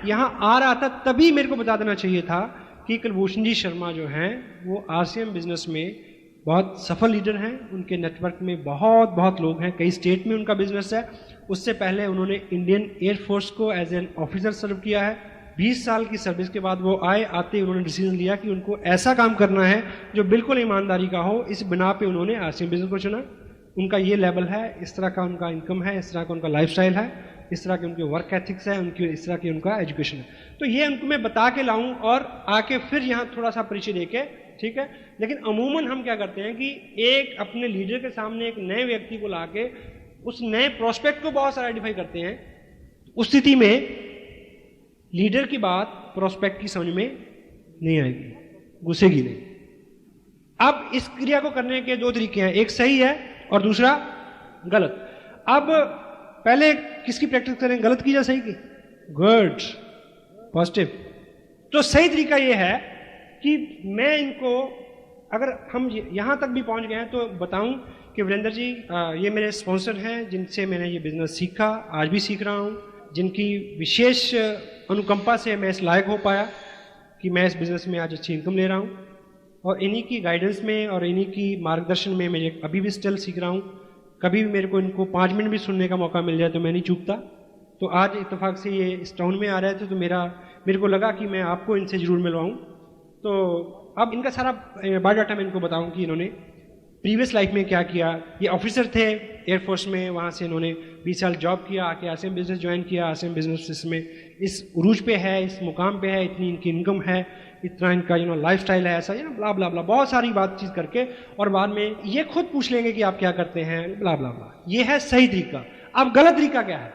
यहाँ आ रहा था तभी मेरे को बता देना चाहिए था कि कुलभूषण जी शर्मा जो हैं वो आरसीएम बिजनेस में बहुत सफल लीडर हैं, उनके नेटवर्क में बहुत लोग हैं, कई स्टेट में उनका बिजनेस है। उससे पहले उन्होंने इंडियन एयरफोर्स को एज एन ऑफिसर सर्व किया है। 20 साल की सर्विस के बाद वो आते उन्होंने डिसीजन लिया कि उनको ऐसा काम करना है जो बिल्कुल ईमानदारी का हो। इस बिना पे उन्होंने आरसीएम बिजनेस को चुना। उनका ये लेवल है, इस तरह का उनका इनकम है, इस तरह का उनका लाइफस्टाइल है, इस तरह के उनके वर्क एथिक्स है, उनकी इस तरह की उनका एजुकेशन है। तो ये उनको मैं बता के लाऊं और आके फिर यहाँ थोड़ा सा परिचय देके, ठीक है। लेकिन अमूमन हम क्या करते हैं कि एक अपने लीडर के सामने एक नए व्यक्ति को लाके उस नए प्रोस्पेक्ट को बहुत सारा आइडेंटिफाई करते हैं। उस स्थिति में लीडर की बात प्रोस्पेक्ट की समझ में नहीं आएगी, घुसेगी नहीं। अब इस क्रिया को करने के दो तरीके हैं, एक सही है और दूसरा गलत। अब पहले किसकी प्रैक्टिस करें, गलत की या सही की? Good, positive. तो सही तरीका यह है कि मैं इनको, अगर हम यहां तक भी पहुंच गए हैं तो बताऊं कि वीरेंद्र जी ये मेरे स्पॉन्सर हैं जिनसे मैंने ये बिजनेस सीखा, आज भी सीख रहा हूं, जिनकी विशेष अनुकंपा से मैं इस लायक हो पाया कि मैं इस बिजनेस में आज अच्छी इनकम ले रहा हूं। और इन्हीं की गाइडेंस में और इन्हीं की मार्गदर्शन में मैं अभी भी स्टिल सीख रहा हूं। कभी भी मेरे को इनको 5 मिनट भी सुनने का मौका मिल जाए तो मैं नहीं चूकता। तो आज इत्तेफाक से ये इस टाउन में आ रहे थे तो मेरे को लगा कि मैं आपको इनसे ज़रूर मिलवाऊं। तो अब इनका सारा बायोडाटा मैं इनको बताऊं कि इन्होंने प्रीवियस लाइफ में क्या किया। ये ऑफिसर थे एयरफोर्स में, वहाँ से इन्होंने 20 साल जॉब किया, आके आसिम बिजनेस ज्वाइन किया, आसिम बिजनेस में इस उरूज पे है, इस मुकाम पे है, इतनी इनकी इनकम है, इतना इनका लाइफ स्टाइल है, ऐसा ब्ला ब्ला ब्ला, बहुत सारी बातचीत करके, और बाद में ये खुद पूछ लेंगे कि आप क्या करते हैं, ब्ला ब्ला ब्ला। ये है सही तरीका। अब गलत तरीका क्या है?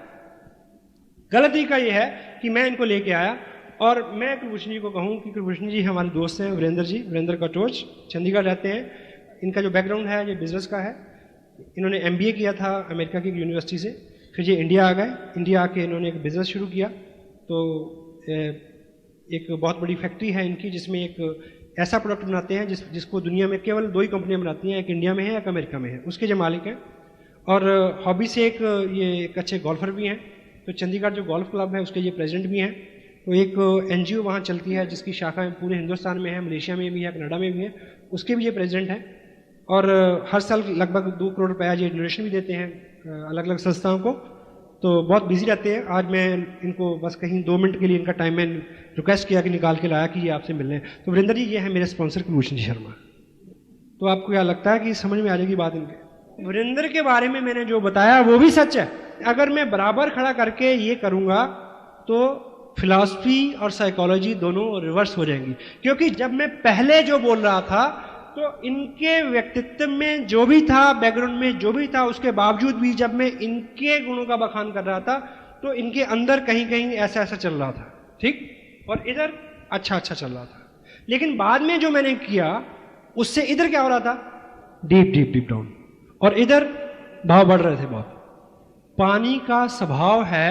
गलत तरीका ये है कि मैं इनको लेके आया और मैं कुलभूषण जी को कहूँ कि कुलभूषण जी हमारे दोस्त हैं, वीरेंद्र जी, वीरेंद्र कटोच, चंडीगढ़ रहते हैं। इनका जो बैकग्राउंड है ये बिजनेस का है। इन्होंने MBA किया था अमेरिका की यूनिवर्सिटी से, फिर ये इंडिया आ गए। इंडिया आके इन्होंने एक बिज़नेस शुरू किया। तो एक बहुत बड़ी फैक्ट्री है इनकी, जिसमें एक ऐसा प्रोडक्ट बनाते हैं जिसको दुनिया में केवल 2 ही कंपनियां बनाती हैं, एक इंडिया में है, एक अमेरिका में है, उसके जो मालिक हैं। और हॉबी से ये एक अच्छे गोल्फर भी हैं। तो चंडीगढ़ जो गोल्फ क्लब है उसके ये प्रेसिडेंट भी हैं। तो एक NGO वहाँ चलती है जिसकी शाखाएं पूरे हिंदुस्तान में है, मलेशिया में भी है, कनाडा में भी है, उसके भी ये प्रेसिडेंट हैं। और हर साल लगभग 2 करोड़ रुपया ये डोनेशन भी देते हैं अलग अलग संस्थाओं को। तो बहुत बिजी रहते हैं। आज मैं इनको बस कहीं 2 मिनट के लिए इनका टाइम मैंने रिक्वेस्ट किया कि निकाल के लाया कि ये आपसे मिलने। तो वीरेंद्र जी, ये है मेरे स्पॉन्सर कुलभूषण जी शर्मा। तो आपको क्या लगता है कि समझ में आ जाएगी बात इनके? वीरेंद्र के बारे में मैंने जो बताया वो भी सच है। अगर मैं बराबर खड़ा करके ये करूँगा तो फिलॉसफी और साइकोलॉजी दोनों रिवर्स हो जाएंगी। क्योंकि जब मैं पहले जो बोल रहा था तो इनके व्यक्तित्व में जो भी था, बैकग्राउंड में जो भी था, उसके बावजूद भी जब मैं इनके गुणों का बखान कर रहा था तो इनके अंदर कहीं कहीं ऐसा ऐसा चल रहा था, ठीक, और इधर अच्छा अच्छा चल रहा था। लेकिन बाद में जो मैंने किया उससे इधर क्या हो रहा था, डीप डीप डीप डाउन, और इधर भाव बढ़ रहे थे बहुत। पानी का स्वभाव है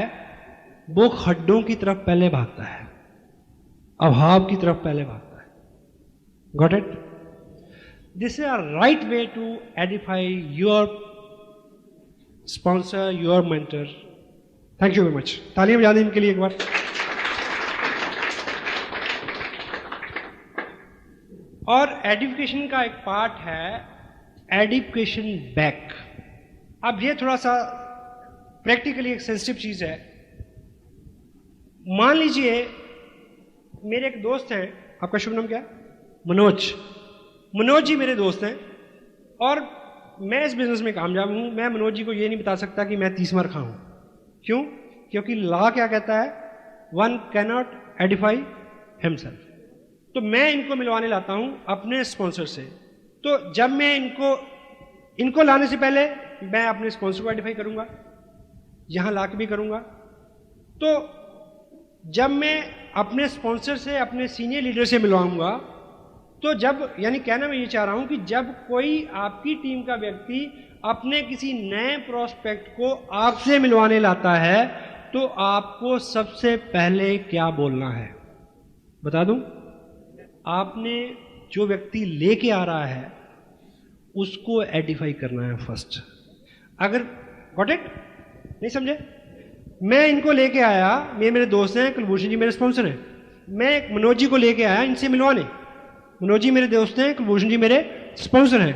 वो खड्डों की तरफ पहले भागता है, अभाव की तरफ पहले भागता है। Got it? This is a right way to edify your sponsor, your mentor. Thank you very much. तालियां बजा दें इनके लिए एक बार। और एडिफिकेशन का एक पार्ट है एडिफिकेशन बैक। अब ये थोड़ा सा प्रैक्टिकली एक सेंसिटिव चीज है। मान लीजिए मेरे एक दोस्त हैं, आपका शुभ नाम क्या है? मनोज। मनोज जी मेरे दोस्त हैं और मैं इस बिजनेस में कामयाब हूं। मैं मनोज जी को ये नहीं बता सकता कि मैं 30 रखा हूं। क्यों? क्योंकि लॉ क्या कहता है, वन कैनॉट एडिफाई हिमसेल्फ। तो मैं इनको मिलवाने लाता हूं अपने स्पॉन्सर से। तो जब मैं इनको लाने से पहले मैं अपने स्पॉन्सर को एडिफाई करूंगा, यहां लाके भी करूंगा। तो जब मैं अपने स्पॉन्सर से अपने सीनियर लीडर से मिलवाऊंगा, तो जब, यानी कहना मैं ये चाह रहा हूं कि जब कोई आपकी टीम का व्यक्ति अपने किसी नए प्रोस्पेक्ट को आपसे मिलवाने लाता है तो आपको सबसे पहले क्या बोलना है बता दूं? आपने जो व्यक्ति लेके आ रहा है उसको एडिफाई करना है फर्स्ट। अगर गॉट इट? नहीं समझे? मैं इनको लेके आया, मेरे दोस्त हैं, कुलभूषण जी मेरे स्पॉन्सर हैं। मैं मनोज जी को लेके आया इनसे मिलवाने। मनोज जी मेरे दोस्त हैं, कुलभूषण जी मेरे स्पॉन्सर हैं।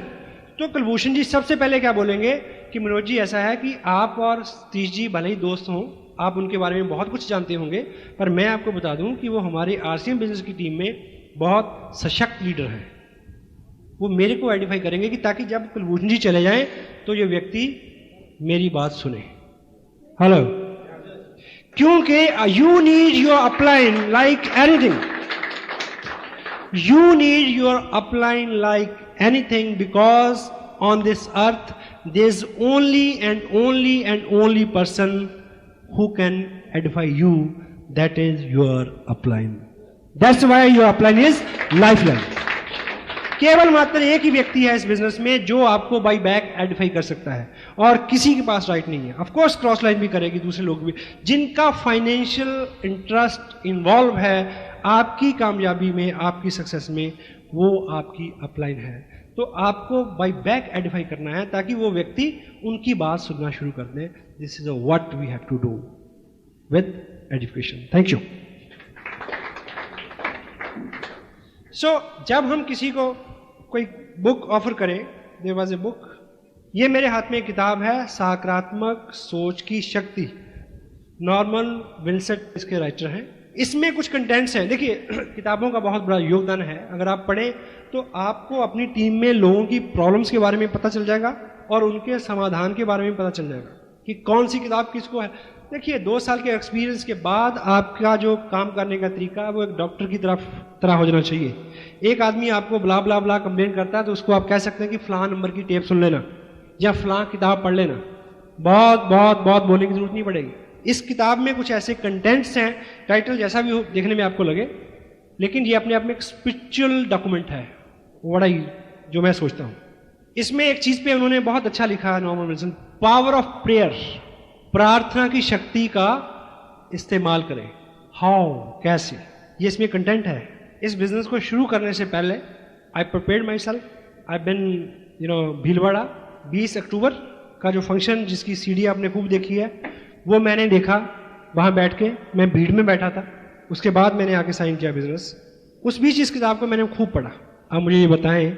तो कुलभूषण जी सबसे पहले क्या बोलेंगे कि मनोज जी ऐसा है कि आप और सतीश जी भले ही दोस्त हों, आप उनके बारे में बहुत कुछ जानते होंगे, पर मैं आपको बता दूं कि वो हमारे RCM बिजनेस की टीम में बहुत सशक्त लीडर हैं। वो मेरे को आइडेंटिफाई करेंगे कि ताकि जब कुलभूषण जी चले जाएं तो ये व्यक्ति मेरी बात सुने। हेलो, क्योंकि you need your upline like anything. You need your upline like anything, because on this earth there is only and only and only person who can edify you, that is your upline. That's why your upline is lifeline. केवल मात्र एक ही व्यक्ति है इस business में जो आपको by back Edify कर सकता है और किसी के पास राइट नहीं है। ऑफ कोर्स क्रॉस लाइन भी करेगी दूसरे लोग भी, जिनका फाइनेंशियल इंटरेस्ट इन्वॉल्व है आपकी कामयाबी में, आपकी सक्सेस में, वो आपकी अपलाइन है। तो आपको बाई बैक एडिफाई करना है ताकि वो व्यक्ति उनकी बात सुनना शुरू कर दे। This is what we have to do with education. Thank you. So जब हम किसी को कोई बुक ऑफर करें, देयर वाज ए बुक, ये मेरे हाथ में एक किताब है, सकारात्मक सोच की शक्ति। नॉर्मन विल्सेट इसके राइटर हैं। इसमें कुछ कंटेंट्स हैं। देखिए किताबों का बहुत बड़ा योगदान है। अगर आप पढ़ें तो आपको अपनी टीम में लोगों की प्रॉब्लम्स के बारे में पता चल जाएगा और उनके समाधान के बारे में पता चल जाएगा कि कौन सी किताब किसको है। देखिए 2 साल के एक्सपीरियंस के बाद आपका जो काम करने का तरीका है वो एक डॉक्टर की तरह हो जाना चाहिए। एक आदमी आपको ब्ला ब्ला ब्ला कंप्लेन करता है तो उसको आप कह सकते हैं कि फलां नंबर की टेप सुन लेना या फलां किताब पढ़ लेना। बहुत बोलने की जरूरत नहीं पड़ेगी। इस किताब में कुछ ऐसे कंटेंट्स हैं, टाइटल जैसा भी हो देखने में आपको लगे, लेकिन ये अपने आप में एक स्पिरिचुअल डॉक्यूमेंट है बड़ा ही, जो मैं सोचता हूँ। इसमें एक चीज पे उन्होंने बहुत अच्छा लिखा है, Norman Wilson, power of prayer, प्रार्थना की शक्ति का इस्तेमाल करें। हाउ, कैसे, ये इसमें कंटेंट है। इस बिजनेस को शुरू करने से पहले आई प्रिपेयर्ड माई सेल्फ, आई बिन भीलवाड़ा 20 अक्टूबर का जो फंक्शन जिसकी सीडी आपने खूब देखी है वो मैंने देखा, वहाँ बैठ के मैं भीड़ में बैठा था। उसके बाद मैंने आके साइन किया बिजनेस। उस बीच इस किताब को मैंने खूब पढ़ा। आप मुझे ये बताएं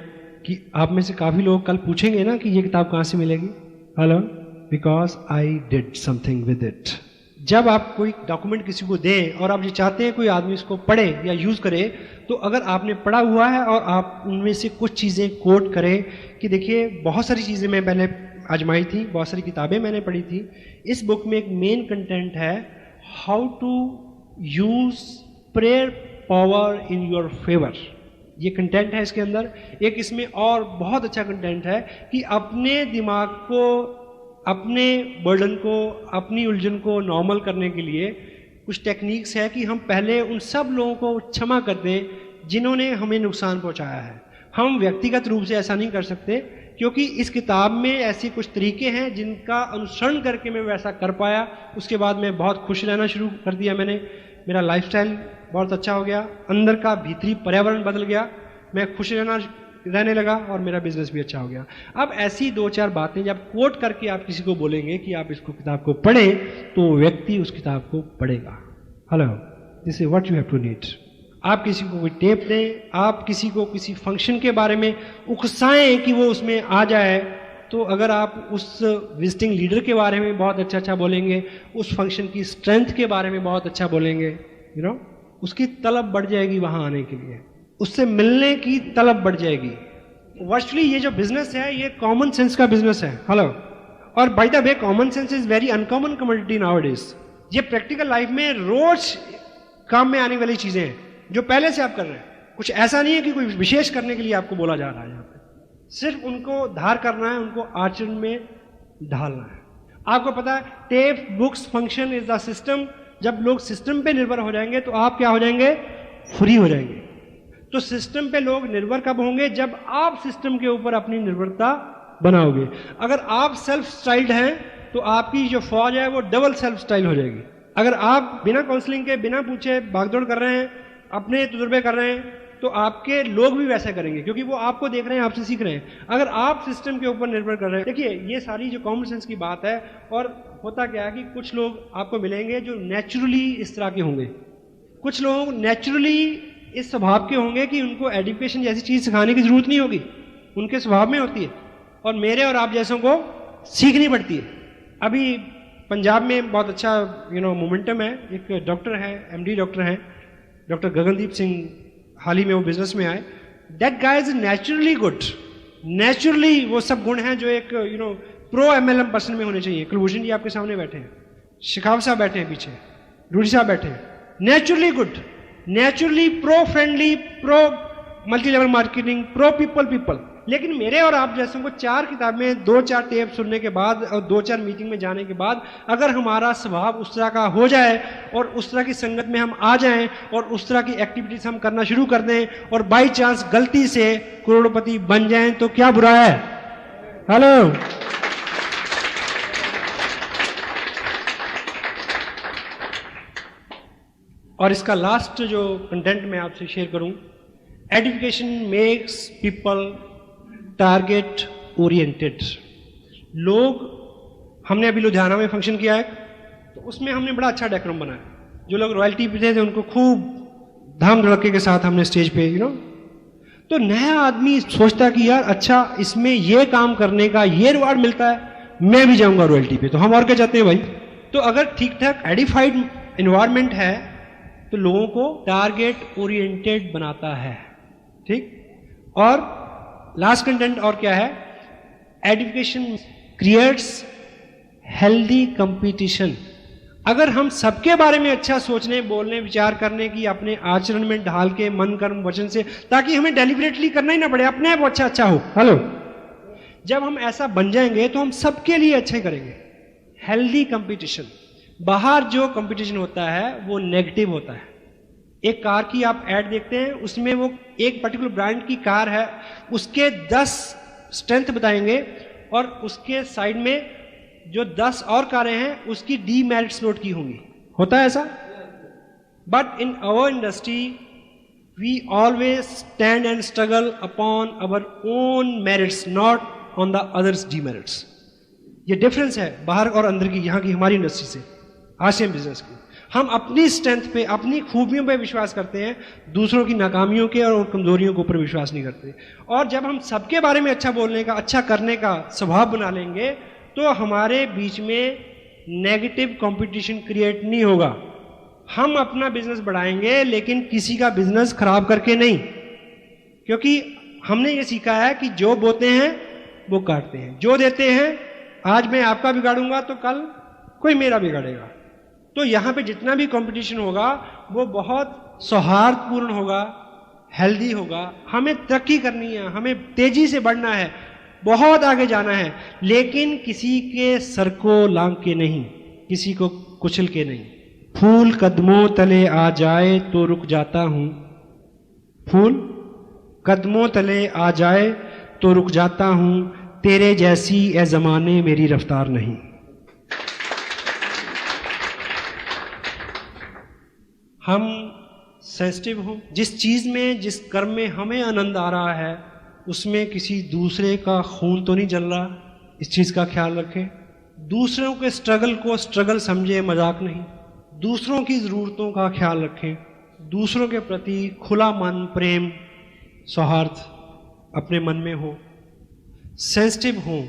कि आप में से काफ़ी लोग कल पूछेंगे ना कि ये किताब कहाँ से मिलेगी। Hello, because I did something with it. जब आप कोई डॉक्यूमेंट किसी को दें और आप ये चाहते हैं कोई आदमी इसको पढ़े या यूज़ करे, तो अगर आपने पढ़ा हुआ है और आप उनमें से कुछ चीज़ें कोट करें कि देखिए बहुत सारी चीज़ें मैं पहले आजमाई थी, बहुत सारी किताबें मैंने पढ़ी थी। इस बुक में एक मेन कंटेंट है, how to use prayer power in your favour. ये कंटेंट है इसके अंदर। एक इसमें और बहुत अच्छा कंटेंट है कि अपने दिमाग को, अपने बर्डन को, अपनी उलझन को नॉर्मल करने के लिए कुछ टेक्निक्स है कि हम पहले उन सब लोगों को क्षमा कर दें जिन्होंने हमें नुकसान पहुंचाया है। हम व्यक्तिगत रूप से ऐसा नहीं कर सकते, क्योंकि इस किताब में ऐसे कुछ तरीके हैं जिनका अनुसरण करके मैं वैसा कर पाया। उसके बाद मैं बहुत खुश रहना शुरू कर दिया मैंने, मेरा लाइफस्टाइल बहुत अच्छा हो गया, अंदर का भीतरी पर्यावरण बदल गया, मैं खुश रहने लगा और मेरा बिजनेस भी अच्छा हो गया। अब ऐसी 2-4 बातें जब कोट करके आप किसी को बोलेंगे कि आप इसको किताब को पढ़ें, तो व्यक्ति उस किताब को पढ़ेगा। Hello, this is what you have to need. आप किसी को कोई टेप दें, आप किसी को किसी फंक्शन के बारे में उकसाएं कि वो उसमें आ जाए, तो अगर आप उस विजिटिंग लीडर के बारे में बहुत अच्छा बोलेंगे, उस फंक्शन की स्ट्रेंथ के बारे में बहुत अच्छा बोलेंगे, उसकी तलब बढ़ जाएगी वहां आने के लिए, उससे मिलने की तलब बढ़ जाएगी। वर्चुअली ये जो बिजनेस है ये कॉमन सेंस का बिजनेस है। हेलो, और by the way common sense is very uncommon commodity nowadays. ये प्रैक्टिकल लाइफ में रोज काम में आने वाली चीजें हैं जो पहले से आप कर रहे हैं। कुछ ऐसा नहीं है कि कोई विशेष करने के लिए आपको बोला जा रहा है। यहाँ पे सिर्फ उनको धार करना है, उनको आचरण में ढालना है। आपको पता है tape, books, function is the system. जब लोग सिस्टम पे निर्भर हो जाएंगे तो आप क्या हो जाएंगे, फ्री हो जाएंगे। तो सिस्टम पे लोग निर्भर कब होंगे, जब आप सिस्टम के ऊपर अपनी निर्भरता बनाओगे। अगर आप सेल्फ स्टाइल्ड हैं तो आपकी जो फौज है वो डबल सेल्फ स्टाइल हो जाएगी। अगर आप बिना काउंसलिंग के, बिना पूछे भागदौड़ कर रहे हैं, अपने तजुर्बे कर रहे हैं, तो आपके लोग भी वैसा करेंगे, क्योंकि वो आपको देख रहे हैं, आपसे सीख रहे हैं। अगर आप सिस्टम के ऊपर निर्भर कर रहे हैं, देखिए ये सारी जो कॉमन सेंस की बात है। और होता क्या है कि कुछ लोग आपको मिलेंगे जो नेचुरली इस तरह के होंगे, कुछ लोग नेचुरली इस स्वभाव के होंगे कि उनको एजुकेशन जैसी चीज सिखाने की जरूरत नहीं होगी, उनके स्वभाव में होती है, और मेरे और आप जैसों को सीखनी पड़ती है। अभी पंजाब में बहुत अच्छा मोमेंटम है। एक डॉक्टर है, MD डॉक्टर हैं, डॉक्टर गगनदीप सिंह, हाल ही में वो बिजनेस में आए। That guy is naturally good. Naturally वो सब गुण हैं जो एक प्रो MLM पर्सन में होने चाहिए। कुलभूषण जी आपके सामने बैठे हैं, शिखाव साहब बैठे हैं पीछे, रूडी साहब बैठे हैं। Naturally good, naturally pro friendly, pro multi level marketing, pro people. लेकिन मेरे और आप जैसों को 4 किताबें, 2-4 टेप सुनने के बाद और 2-4 मीटिंग में जाने के बाद अगर हमारा स्वभाव उस तरह का हो जाए और उस तरह की संगत में हम आ जाएं और उस तरह की एक्टिविटीज हम करना शुरू कर दें और बाई चांस गलती से करोड़पति बन जाएं, तो क्या बुरा है। हेलो, और इसका लास्ट जो कंटेंट मैं आपसे शेयर करूं, education makes people target oriented. लोग, हमने अभी लुधियाना में फंक्शन किया है, तो उसमें हमने बड़ा अच्छा डेकोरम बनाया। जो लोग रॉयल्टी पे थे उनको खूब धाम धड़के के साथ हमने स्टेज पे तो नया आदमी सोचता कि यार अच्छा, इसमें ये काम करने का ये रिवार्ड मिलता है, मैं भी जाऊंगा रॉयल्टी पे। तो हम और क्या चाहते हैं भाई। तो अगर ठीक ठाक एडिफाइड इन्वायरमेंट है तो लोगों को टारगेट ओरिएंटेड बनाता है, ठीक। और लास्ट कंटेंट और क्या है, एजुकेशन क्रिएट्स हेल्दी कंपटीशन। अगर हम सबके बारे में अच्छा सोचने, बोलने, विचार करने की अपने आचरण में ढाल के मन कर्म वचन से, ताकि हमें डेलिबरेटली करना ही ना पड़े, अपने आप अच्छा अच्छा हो। हेलो, जब हम ऐसा बन जाएंगे तो हम सबके लिए अच्छा करेंगे। Healthy competition. बाहर जो कंपटीशन होता है वो नेगेटिव होता है। एक कार की आप ऐड देखते हैं, उसमें वो एक पर्टिकुलर ब्रांड की कार है, उसके 10 स्ट्रेंथ बताएंगे और उसके साइड में जो 10 और कारें हैं उसकी डीमेरिट्स नोट की होंगी। होता है ऐसा? But in our industry we always stand and struggle upon our own merits, not on the others demerits. ये डिफरेंस है बाहर और अंदर की, यहाँ की हमारी इंडस्ट्री से, आसियन बिजनेस की। हम अपनी स्ट्रेंथ पे, अपनी खूबियों पे विश्वास करते हैं, दूसरों की नाकामियों के और कमजोरियों के ऊपर विश्वास नहीं करते। और जब हम सबके बारे में अच्छा बोलने का, अच्छा करने का स्वभाव बना लेंगे तो हमारे बीच में नेगेटिव कंपटीशन क्रिएट नहीं होगा। हम अपना बिजनेस बढ़ाएंगे लेकिन किसी का बिजनेस खराब करके नहीं, क्योंकि हमने ये सीखा है कि जो बोते हैं वो काटते हैं, जो देते हैं, आज मैं आपका बिगाड़ूंगा तो कल कोई मेरा बिगाड़ेगा। तो यहाँ पे जितना भी कंपटीशन होगा वो बहुत सौहार्दपूर्ण होगा, हेल्दी होगा। हमें तरक्की करनी है, हमें तेजी से बढ़ना है, बहुत आगे जाना है, लेकिन किसी के सर को लांग के नहीं, किसी को कुचल के नहीं। फूल कदमों तले आ जाए तो रुक जाता हूं, फूल कदमों तले आ जाए तो रुक जाता हूं, तेरे जैसी ए जमाने मेरी रफ्तार नहीं। हम सेंसिटिव हों, जिस चीज में, जिस कर्म में हमें आनंद आ रहा है उसमें किसी दूसरे का खून तो नहीं जल रहा, इस चीज का ख्याल रखें। दूसरों के स्ट्रगल को स्ट्रगल समझे, मजाक नहीं। दूसरों की जरूरतों का ख्याल रखें, दूसरों के प्रति खुला मन, प्रेम, सौहार्द अपने मन में हो। सेंसिटिव हों,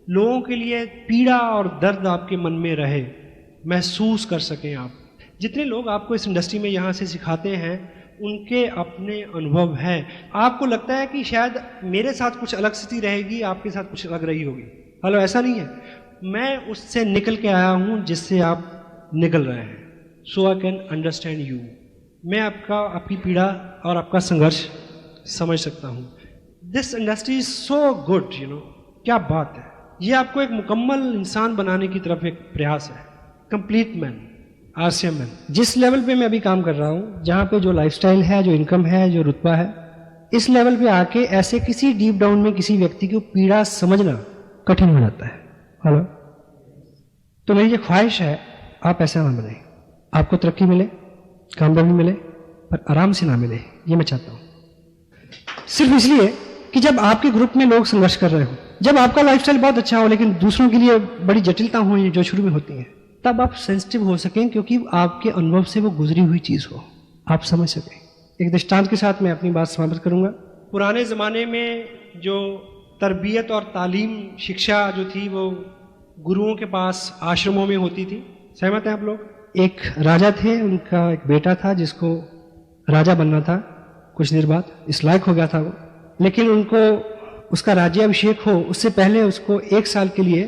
लोगों के लिए पीड़ा और दर्द आपके मन में रहे, महसूस कर सकें आप। जितने लोग आपको इस इंडस्ट्री में यहाँ से सिखाते हैं उनके अपने अनुभव हैं। आपको लगता है कि शायद मेरे साथ कुछ अलग स्थिति रहेगी, आपके साथ कुछ अलग रही होगी। हेलो, ऐसा नहीं है। मैं उससे निकल के आया हूँ जिससे आप निकल रहे हैं। सो आई कैन अंडरस्टैंड यू। मैं आपकी पीड़ा और आपका संघर्ष समझ सकता हूँ। This industry is so good, you know. क्या बात है। ये आपको एक मुकम्मल इंसान बनाने की तरफ एक प्रयास है। Complete man, RCM man. जिस लेवल पे मैं अभी काम कर रहा हूँ, जहाँ पे जो लाइफस्टाइल है, जो इनकम है, जो रुतबा है, इस लेवल पे आके ऐसे किसी डीप डाउन में किसी व्यक्ति की पीड़ा समझना कठिन हो जाता है। हेलो, तो मेरी ये ख्वाहिश है आप ऐसा ना बने, आपको तरक्की मिले, कामयाबी मिले, पर आराम से ना मिले, ये मैं चाहता हूँ। सिर्फ इसलिए कि जब आपके ग्रुप में लोग संघर्ष कर रहे हो, जब आपका लाइफस्टाइल बहुत अच्छा हो लेकिन दूसरों के लिए बड़ी जटिलता हो जो शुरू में होती है, तब आप सेंसिटिव हो सकें, क्योंकि आपके अनुभव से वो गुजरी हुई चीज हो, आप समझ सकें। एक दृष्टांत के साथ मैं अपनी बात समाप्त करूंगा। पुराने ज़माने में जो तरबियत और तालीम, शिक्षा जो थी वो गुरुओं के पास आश्रमों में होती थी। सहमत हैं आप लोग? एक राजा थे, उनका एक बेटा था जिसको राजा बनना था। कुछ देर बाद इस लायक हो गया था वो, लेकिन उनको उसका राज्याभिषेक हो उससे पहले उसको 1 साल के लिए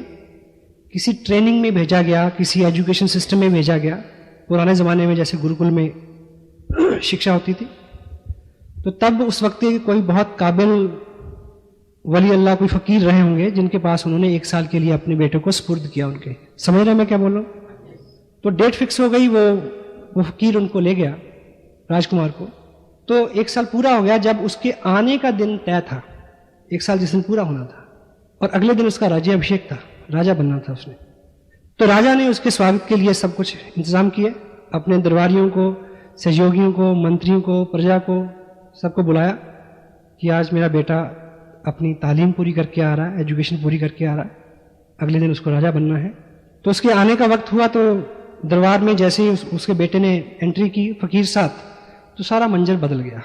किसी ट्रेनिंग में भेजा गया, किसी एजुकेशन सिस्टम में भेजा गया। पुराने ज़माने में जैसे गुरुकुल में शिक्षा होती थी, तो तब उस वक्त के कोई बहुत काबिल वली अल्लाह, कोई फ़कीर रहे होंगे जिनके पास उन्होंने 1 साल के लिए अपने बेटे को सुपुर्द किया उनके। समझ रहे हैं मैं क्या बोल रहा हूँ? तो डेट फिक्स हो गई, वो फ़कीर उनको ले गया, राजकुमार को। तो 1 साल पूरा हो गया जब उसके आने का दिन तय था। 1 साल जिस दिन पूरा होना था, और अगले दिन उसका राज्याभिषेक था, राजा बनना था उसने। तो राजा ने उसके स्वागत के लिए सब कुछ इंतजाम किए, अपने दरबारियों को, सहयोगियों को, मंत्रियों को, प्रजा को, सबको बुलाया कि आज मेरा बेटा अपनी तालीम पूरी करके आ रहा है, एजुकेशन पूरी करके आ रहा है, अगले दिन उसको राजा बनना है। तो उसके आने का वक्त हुआ तो दरबार में जैसे ही उसके बेटे ने एंट्री की फकीर साथ, तो सारा मंजर बदल गया।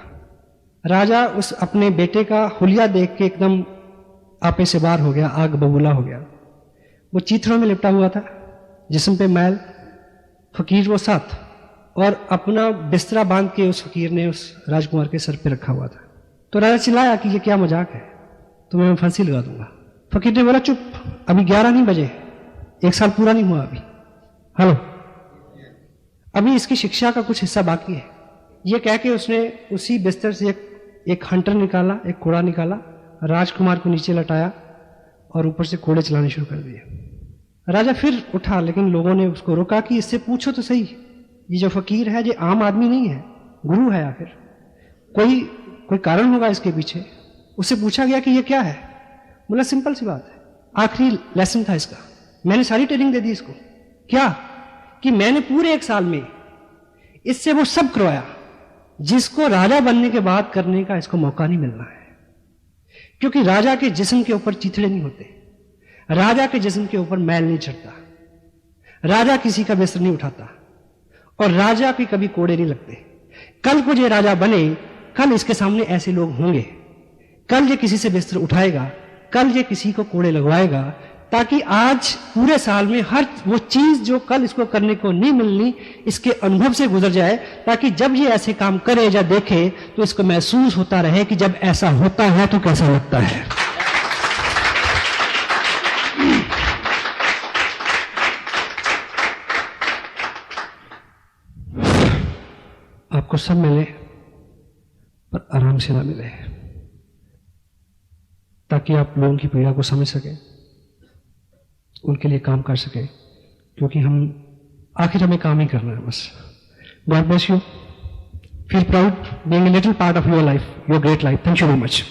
राजा उस अपने बेटे का हुलिया देख के एकदम आपे से बाहर हो गया, आग बबूला हो गया। वो चीथड़ों में लिपटा हुआ था, जिस्म पे मैल, फकीर वो साथ, और अपना बिस्तरा बांध के उस फकीर ने उस राजकुमार के सर पे रखा हुआ था। तो राजा चिल्लाया कि ये क्या मजाक है, तुम्हें मैं फांसी लगा दूंगा। फकीर ने बोला चुप, अभी 11 नहीं बजे, 1 साल पूरा नहीं हुआ अभी। हेलो, अभी इसकी शिक्षा का कुछ हिस्सा बाकी है। ये कह के उसने उसी बिस्तर से एक हंटर निकाला, एक कोड़ा निकाला, राजकुमार को नीचे लटाया और ऊपर से कोड़े चलाने शुरू कर दिए। राजा फिर उठा, लेकिन लोगों ने उसको रोका कि इससे पूछो तो सही, ये जो फकीर है ये आम आदमी नहीं है, गुरु है, आखिर कोई कारण होगा इसके पीछे। उससे पूछा गया कि ये क्या है। बोला सिंपल सी बात है, आखिरी लेसन था इसका, मैंने सारी ट्रेनिंग दे दी इसको। क्या कि मैंने पूरे 1 साल में इससे वो सब करवाया जिसको राजा बनने के बाद करने का इसको मौका नहीं मिलना है। क्योंकि राजा के जिस्म के ऊपर चीथड़े नहीं होते, राजा के जिस्म के ऊपर मैल नहीं चढ़ता, राजा किसी का बिस्तर नहीं उठाता और राजा के कभी कोड़े नहीं लगते। कल को ये राजा बने, कल इसके सामने ऐसे लोग होंगे, कल ये किसी से बिस्तर उठाएगा, कल ये किसी को कोड़े लगवाएगा, ताकि आज पूरे साल में हर वो चीज जो कल इसको करने को नहीं मिलनी इसके अनुभव से गुजर जाए, ताकि जब ये ऐसे काम करे या देखे तो इसको महसूस होता रहे कि जब ऐसा होता है तो कैसा लगता है। आपको सब मिले पर आराम से ना मिले, ताकि आप लोगों की पीड़ा को समझ सकें, उनके लिए काम कर सके, क्योंकि आखिर हमें काम ही करना है बस। God bless you, feel proud being a little part of your life, your great life. Thank you very much.